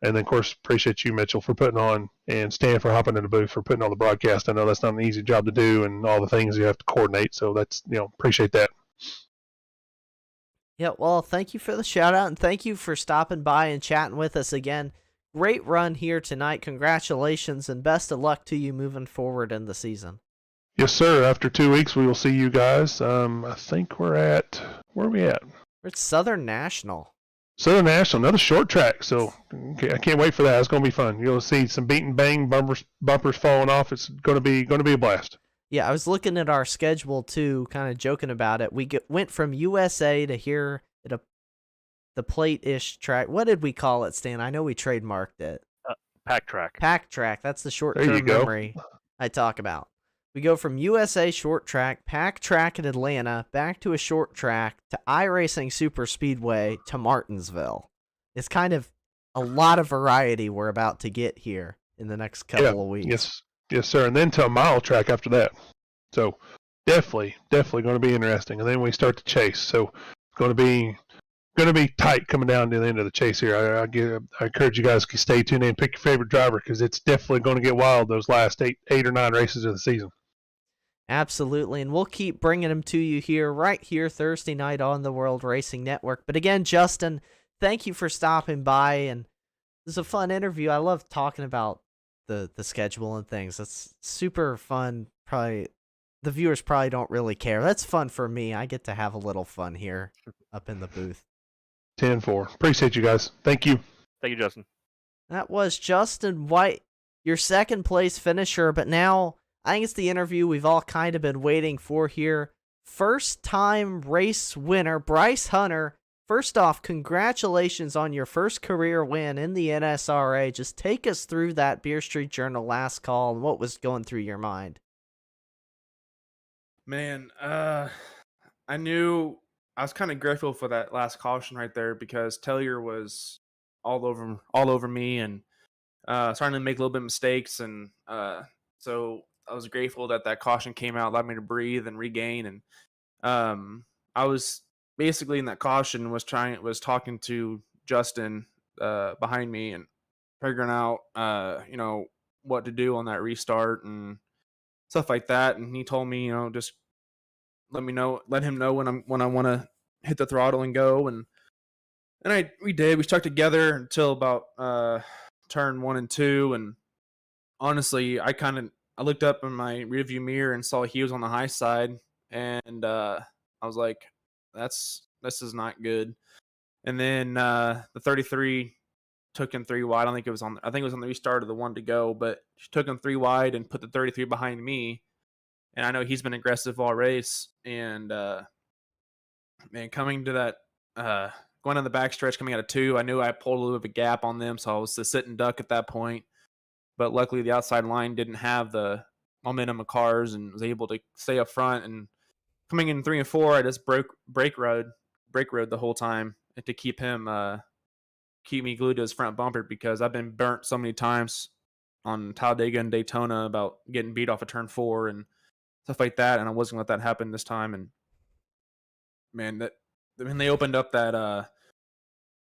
and then of course, appreciate you, Mitchell, for putting on, and Stan for hopping in the booth for putting on the broadcast. I know that's not an easy job to do, and all the things you have to coordinate. So that's, appreciate that. Yeah, well, thank you for the shout out, and thank you for stopping by and chatting with us again. Great run here tonight. Congratulations, and best of luck to you moving forward in the season. Yes, sir. After 2 weeks, we will see you guys. I think where are we at? We're at Southern National. Southern National, another short track. So I can't wait for that. It's going to be fun. You'll see some beat and bang, bumpers falling off. It's going to be a blast. Yeah, I was looking at our schedule too, kind of joking about it. We went from USA to here at the plate-ish track. What did we call it, Stan? I know we trademarked it. Pack track. Pack track. That's the There short-term you go. memory I talk about. We go from USA short track, pack track in Atlanta, back to a short track, to iRacing Super Speedway, to Martinsville. It's kind of a lot of variety we're about to get here in the next couple of weeks. Yes, sir. And then to a mile track after that. So definitely going to be interesting. And then we start to chase. So it's going to be tight coming down to the end of the chase here. I encourage you guys to stay tuned and pick your favorite driver, because it's definitely going to get wild those last eight or nine races of the season. Absolutely, and we'll keep bringing them to you right here Thursday night on the World Racing Network. But again, Justin, thank you for stopping by, and it was a fun interview. I love talking about the schedule and things. That's super fun. Probably the viewers probably don't really care. That's fun for me. I get to have a little fun here up in the booth. 10-4. Appreciate you guys. Thank you. Thank you, Justin. That was Justin White, your second place finisher, but now I think it's the interview we've all kind of been waiting for here. First time race winner, Bryce Hunter. First off, congratulations on your first career win in the NSRA. Just take us through that Beer Street Journal last call and what was going through your mind. Man, I knew I was kind of grateful for that last caution right there, because Tellier was all over me, and starting to make a little bit of mistakes, and so I was grateful that caution came out, allowed me to breathe and regain. And I was basically in that caution was talking to Justin behind me and figuring out what to do on that restart and stuff like that. And he told me, just let him know when I want to hit the throttle and go. And we did. We stuck together until about turn 1 and 2. And honestly, I looked up in my rearview mirror and saw he was on the high side, and I was like, this is not good. And then the 33 took him 3 wide. I think it was on the restart of the 1 to go, but she took him 3 wide and put the 33 behind me. And I know he's been aggressive all race. And man, coming to that going on the backstretch, coming out of 2, I knew I pulled a little bit of a gap on them, so I was to sit and duck at that point. But luckily, the outside line didn't have the momentum of cars and was able to stay up front. And coming in 3 and 4, I just brake rode the whole time to keep me glued to his front bumper, because I've been burnt so many times on Talladega and Daytona about getting beat off of turn 4 and stuff like that, and I wasn't going to let that happen this time. And man, when they opened up that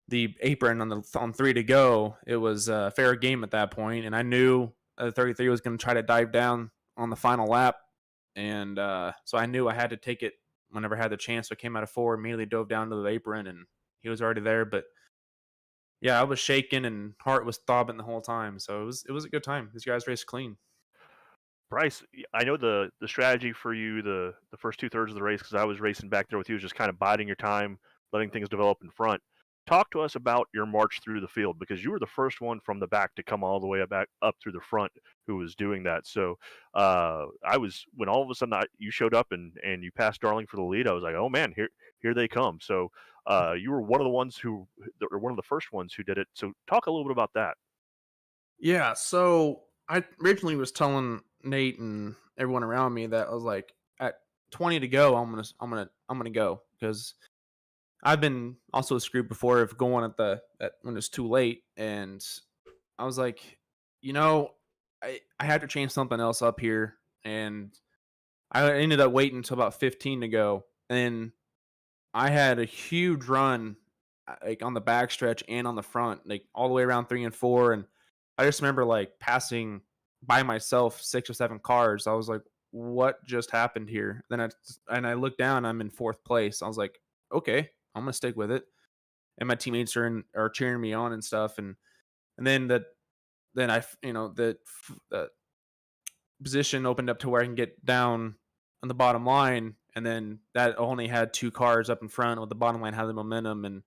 the apron on 3 to go, it was a fair game at that point, and I knew the 33 was going to try to dive down on the final lap, and so I knew I had to take it whenever I had the chance. So I came out of 4, immediately dove down to the apron, and he was already there. But yeah, I was shaking and heart was throbbing the whole time, so it was a good time. These guys raced clean. Bryce, I know the strategy for you the first 2/3 of the race, because I was racing back there with you, was just kind of biding your time, letting things develop in front. Talk to us about your march through the field, because you were the first one from the back to come all the way back up through the front who was doing that. So when all of a sudden you showed up and you passed Darling for the lead, I was like, oh man, here they come. So you were one of the first ones who did it. So talk a little bit about that. Yeah, so I originally was telling Nate and everyone around me that I was like, at 20 to go, I'm gonna go, because I've been also screwed before of going when it's too late, and I was like, I had to change something else up here, and I ended up waiting until about 15 to go, and I had a huge run, like on the back stretch and on the front, like all the way around 3 and 4, and I just remember like passing by myself 6 or 7 cars. I was like, "What just happened here?" Then I looked down. I'm in fourth place. I was like, "Okay, I'm gonna stick with it." And my teammates are cheering me on and stuff, and then the position opened up to where I can get down on the bottom line, and then that only had 2 cars up in front with the bottom line had the momentum. And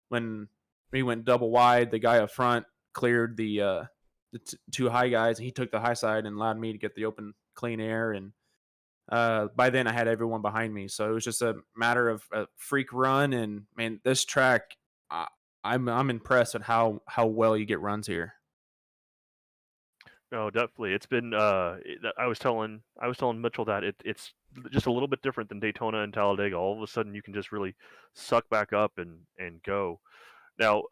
when we went double wide, the guy up front cleared the 2 high guys, and he took the high side and allowed me to get the open clean air. And by then I had everyone behind me, so it was just a matter of a freak run. And man, this track, I'm impressed at how well you get runs here. No, definitely. It's been. I was telling Mitchell that it's just a little bit different than Daytona and Talladega. All of a sudden, you can just really suck back up and go. Now,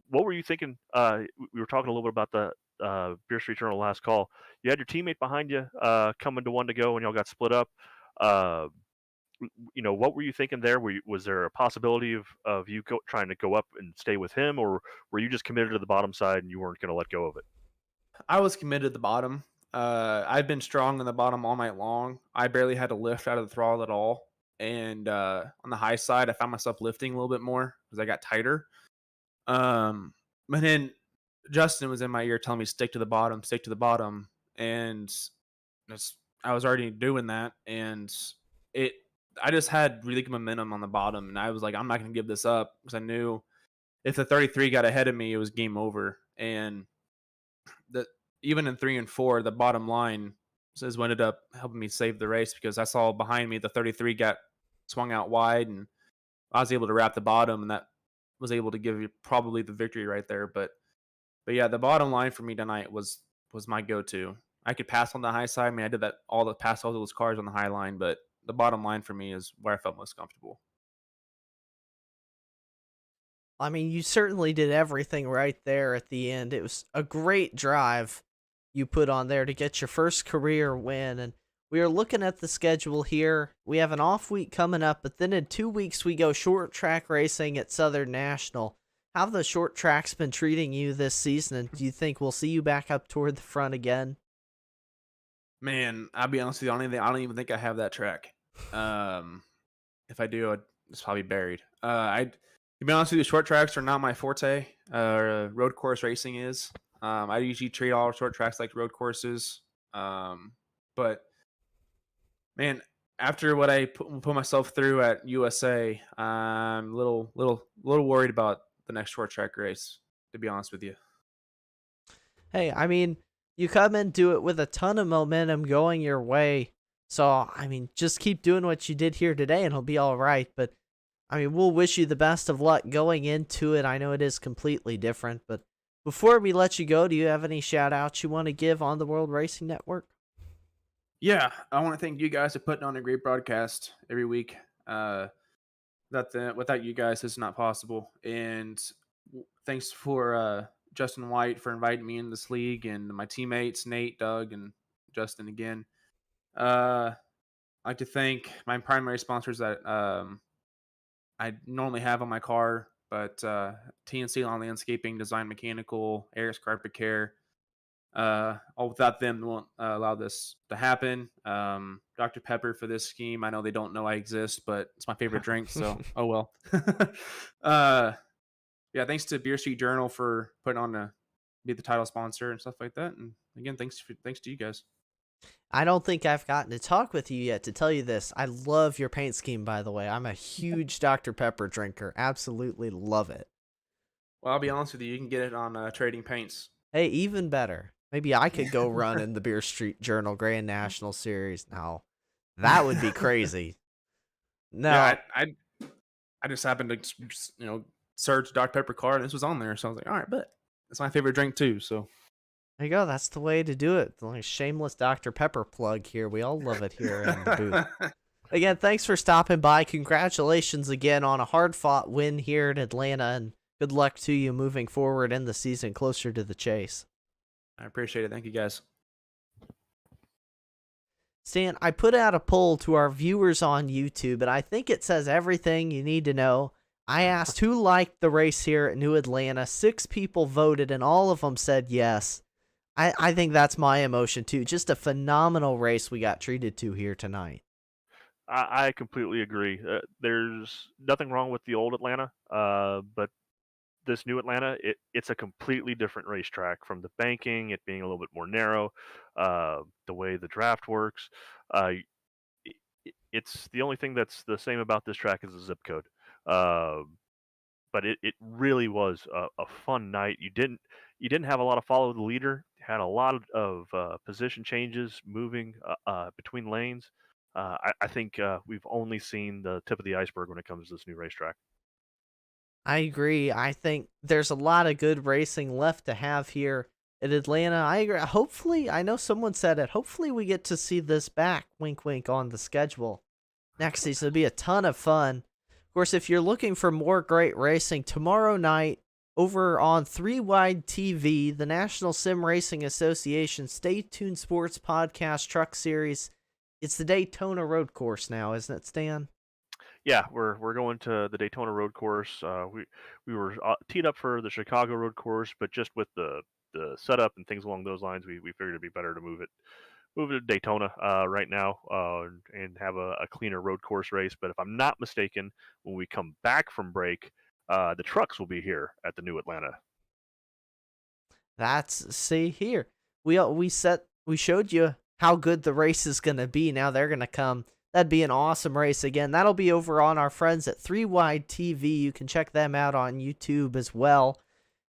what were you thinking? We were talking a little bit about the Beer Street Journal last call. You had your teammate behind you, coming to one to go, and y'all got split up. Uh, what were you thinking there? Was there a possibility of you trying to go up and stay with him, or were you just committed to the bottom side and you weren't going to let go of it? I was committed to the bottom. I've been strong on the bottom all night long. I barely had to lift out of the throttle at all. And on the high side, I found myself lifting a little bit more because I got tighter. But then Justin was in my ear telling me stick to the bottom, stick to the bottom, and I was already doing that, and I just had really good momentum on the bottom, and I was like, I'm not going to give this up because I knew if the 33 got ahead of me, it was game over. And even in 3 and 4, the bottom line is what ended up helping me save the race, because I saw behind me the 33 got swung out wide, and I was able to wrap the bottom, and that was able to give you probably the victory right there. But yeah, the bottom line for me tonight was my go-to. I could pass on the high side. I mean, I did that pass all those cars on the high line, but the bottom line for me is where I felt most comfortable. I mean, you certainly did everything right there at the end. It was a great drive you put on there to get your first career win. And we are looking at the schedule here. We have an off week coming up, but then in 2 weeks we go short track racing at Southern National. How have the short tracks been treating you this season, and do you think we'll see you back up toward the front again? Man, I'll be honest with you, I don't even think I have that track. If I do, it's probably buried. To be honest with you, short tracks are not my forte. Road course racing is. I usually treat all short tracks like road courses. But man, after what I put myself through at USA, I'm a little worried about the next short track race, to be honest with you. Hey, I mean, you come and do it with a ton of momentum going your way. So, I mean, just keep doing what you did here today and it'll be all right. But, I mean, we'll wish you the best of luck going into it. I know it is completely different, but before we let you go, do you have any shout outs you want to give on the World Racing Network? Yeah, I want to thank you guys for putting on a great broadcast every week. Without you guys, it's not possible. And thanks for Justin White for inviting me in this league, and my teammates Nate, Doug, and Justin again. I'd like to thank my primary sponsors that I normally have on my car, but TNC Lawn Landscaping, Design Mechanical, Aris Carpet Care. All without them won't allow this to happen. Dr. Pepper for this scheme. I know they don't know I exist, but it's my favorite drink, so oh well. Yeah, thanks to Beer Street Journal for putting on to be the title sponsor and stuff like that. And again, thanks to you guys. I don't think I've gotten to talk with you yet to tell you this. I love your paint scheme, by the way. I'm a huge Dr. Pepper drinker. Absolutely love it. Well, I'll be honest with you. You can get it on Trading Paints. Hey, even better. Maybe I could go run in the Beer Street Journal Grand National Series. Now, that would be crazy. No, Yeah, I just happened to search Dr. Pepper card, and this was on there, so I was like, all right, but it's my favorite drink too. So there you go. That's the way to do it. The shameless Dr. Pepper plug here. We all love it here in the booth. Again, thanks for stopping by. Congratulations again on a hard-fought win here in Atlanta, and good luck to you moving forward in the season closer to the chase. I appreciate it. Thank you, guys. Stan, I put out a poll to our viewers on YouTube, and I think it says everything you need to know. I asked who liked the race here at New Atlanta. 6 people voted, and all of them said yes. I think that's my emotion, too. Just a phenomenal race we got treated to here tonight. I completely agree. There's nothing wrong with the old Atlanta, but this new Atlanta, it's a completely different racetrack from the banking, it being a little bit more narrow, the way the draft works. It's the only thing that's the same about this track is the zip code. But it really was a fun night. You didn't have a lot of follow the leader. Had a lot of position changes, moving between lanes. I think we've only seen the tip of the iceberg when it comes to this new racetrack. I agree. I think there's a lot of good racing left to have here at Atlanta. I agree. Hopefully, I know someone said it. Hopefully, we get to see this back, wink, wink, on the schedule next season. It'll be a ton of fun. Of course, if you're looking for more great racing, tomorrow night over on 3 Wide TV, the National Sim Racing Association Stay Tuned Sports Podcast Truck Series. It's the Daytona Road Course now, isn't it, Stan? Yeah, we're going to the Daytona Road Course. We were teed up for the Chicago Road Course, but just with the setup and things along those lines, we figured it'd be better to move it to Daytona right now and have a cleaner road course race. But if I'm not mistaken, when we come back from break, the trucks will be here at the new Atlanta. See here. We showed you how good the race is going to be. Now they're going to come. That'd be an awesome race again. That'll be over on our friends at 3 Wide TV. You can check them out on YouTube as well.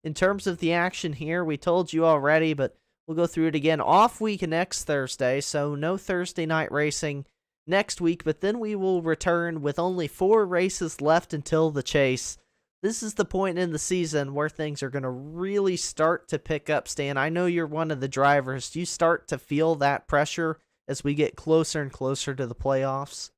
In terms of the action here, we told you already, but we'll go through it again. Off week next Thursday, so no Thursday night racing next week, but then we will return with only 4 races left until the chase. This is the point in the season where things are going to really start to pick up, Stan. I know you're one of the drivers. Do you start to feel that pressure as we get closer and closer to the playoffs?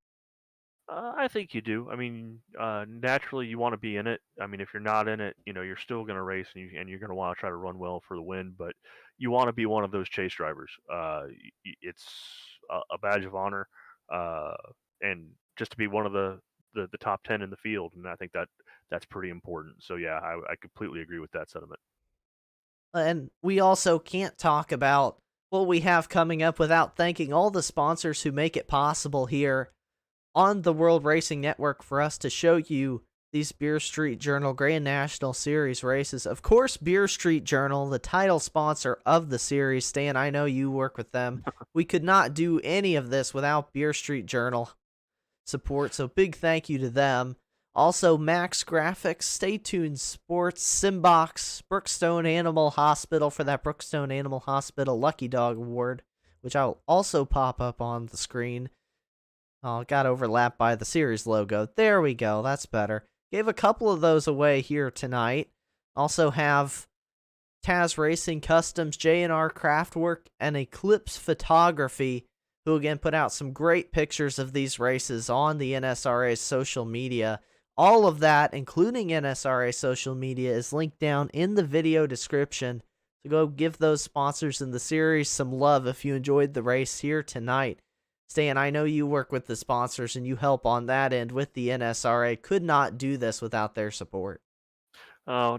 I think you do. I mean, naturally, you want to be in it. I mean, if you're not in it, you're still going to race and you're going to want to try to run well for the win. But you want to be one of those chase drivers. It's a badge of honor, and just to be one of the top 10 in the field. And I think that's pretty important. So yeah, I completely agree with that sentiment. And we also can't talk about what we have coming up without thanking all the sponsors who make it possible here on the World Racing Network for us to show you these Beer Street Journal Grand National Series races. Of course, Beer Street Journal, the title sponsor of the series. Stan, I know you work with them. We could not do any of this without Beer Street Journal support, so big thank you to them. Also, Max Graphics, Stay Tuned Sports, Simbox, Brookstone Animal Hospital for that Brookstone Animal Hospital Lucky Dog Award, which I'll also pop up on the screen. Oh, it got overlapped by the series logo. There we go, that's better. Gave a couple of those away here tonight. Also have Taz Racing Customs, J&R Craftwork, and Eclipse Photography, who again put out some great pictures of these races on the NSRA's social media. All of that, including NSRA social media, is linked down in the video description. So go give those sponsors in the series some love if you enjoyed the race here tonight. Stan, I know you work with the sponsors and you help on that end with the NSRA. Could not do this without their support. Oh,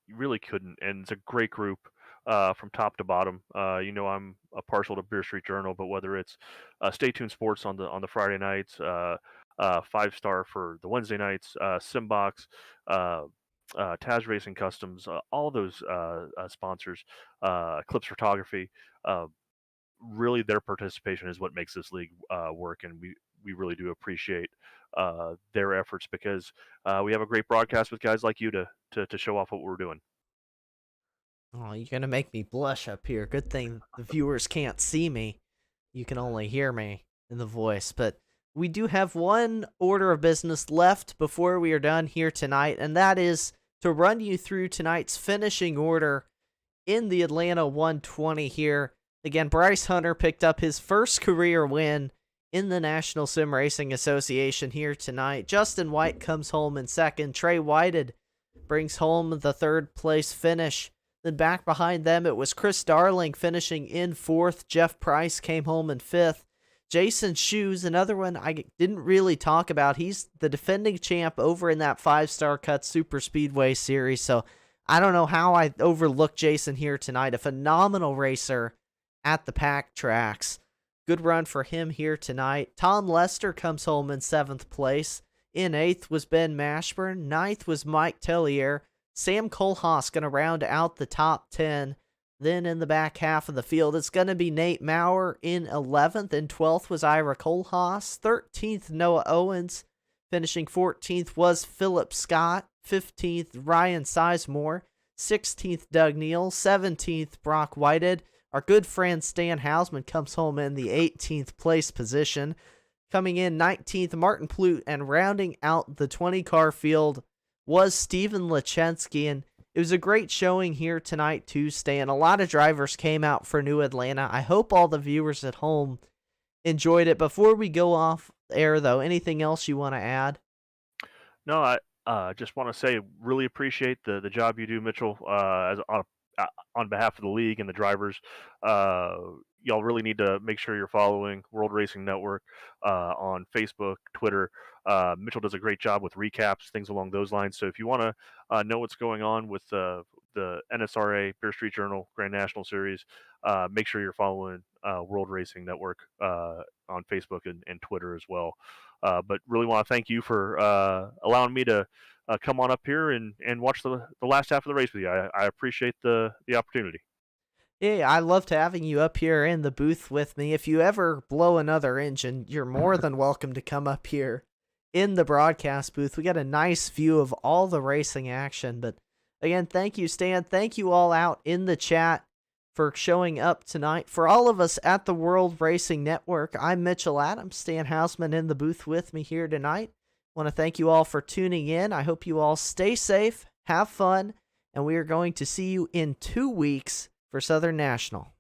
you really couldn't. And it's a great group from top to bottom. I'm a partial to Beer Street Journal, but whether it's Stay Tuned Sports on the Friday nights, 5 Star for the Wednesday nights, Simbox, Taz Racing Customs, all those sponsors, Eclipse Photography, really their participation is what makes this league work, and we really do appreciate their efforts because we have a great broadcast with guys like you to show off what we're doing. Oh, you're going to make me blush up here. Good thing the viewers can't see me. You can only hear me in the voice, but we do have one order of business left before we are done here tonight, and that is to run you through tonight's finishing order in the Atlanta 120 here. Again, Bryce Hunter picked up his first career win in the National Sim Racing Association here tonight. Justin White comes home in second. Trey Whited brings home the third place finish. Then back behind them, it was Chris Darling finishing in fourth. Jeff Price came home in fifth. Jason Shoes, another one I didn't really talk about. He's the defending champ over in that 5-Star Cut Super Speedway series. So I don't know how I overlooked Jason here tonight. A phenomenal racer at the pack tracks. Good run for him here tonight. Tom Lester comes home in 7th place. In 8th was Ben Mashburn. 9th was Mike Tellier. Sam Kohlhaas going to round out the top 10. Then in the back half of the field, it's going to be Nate Maurer in 11th, and 12th was Ira Kohlhaas. 13th, Noah Owens. Finishing 14th was Philip Scott. 15th, Ryan Sizemore. 16th, Doug Neal. 17th, Brock Whited. Our good friend Stan Hausman comes home in the 18th place position. Coming in 19th, Martin Plute, and rounding out the 20-car field was Steven Lachensky, and it was a great showing here tonight too, Stan. A lot of drivers came out for New Atlanta. I hope all the viewers at home enjoyed it. Before we go off air, though, anything else you want to add? No, I just want to say really appreciate the job you do, Mitchell, on behalf of the league and the drivers. Y'all really need to make sure you're following World Racing Network on Facebook, Twitter. Mitchell does a great job with recaps, things along those lines. So if you want to know what's going on with the NSRA Beer Street Journal Grand National Series, make sure you're following World Racing Network on Facebook and Twitter as well. But really want to thank you for allowing me to come on up here and watch the last half of the race with you. I appreciate the opportunity. Yeah, I loved having you up here in the booth with me. If you ever blow another engine, you're more than welcome to come up here in the broadcast booth. We got a nice view of all the racing action. But again, thank you, Stan. Thank you all out in the chat for showing up tonight. For all of us at the World Racing Network, I'm Mitchell Adams. Stan Hausman in the booth with me here tonight. I want to thank you all for tuning in. I hope you all stay safe, have fun, and we are going to see you in 2 weeks for Southern National.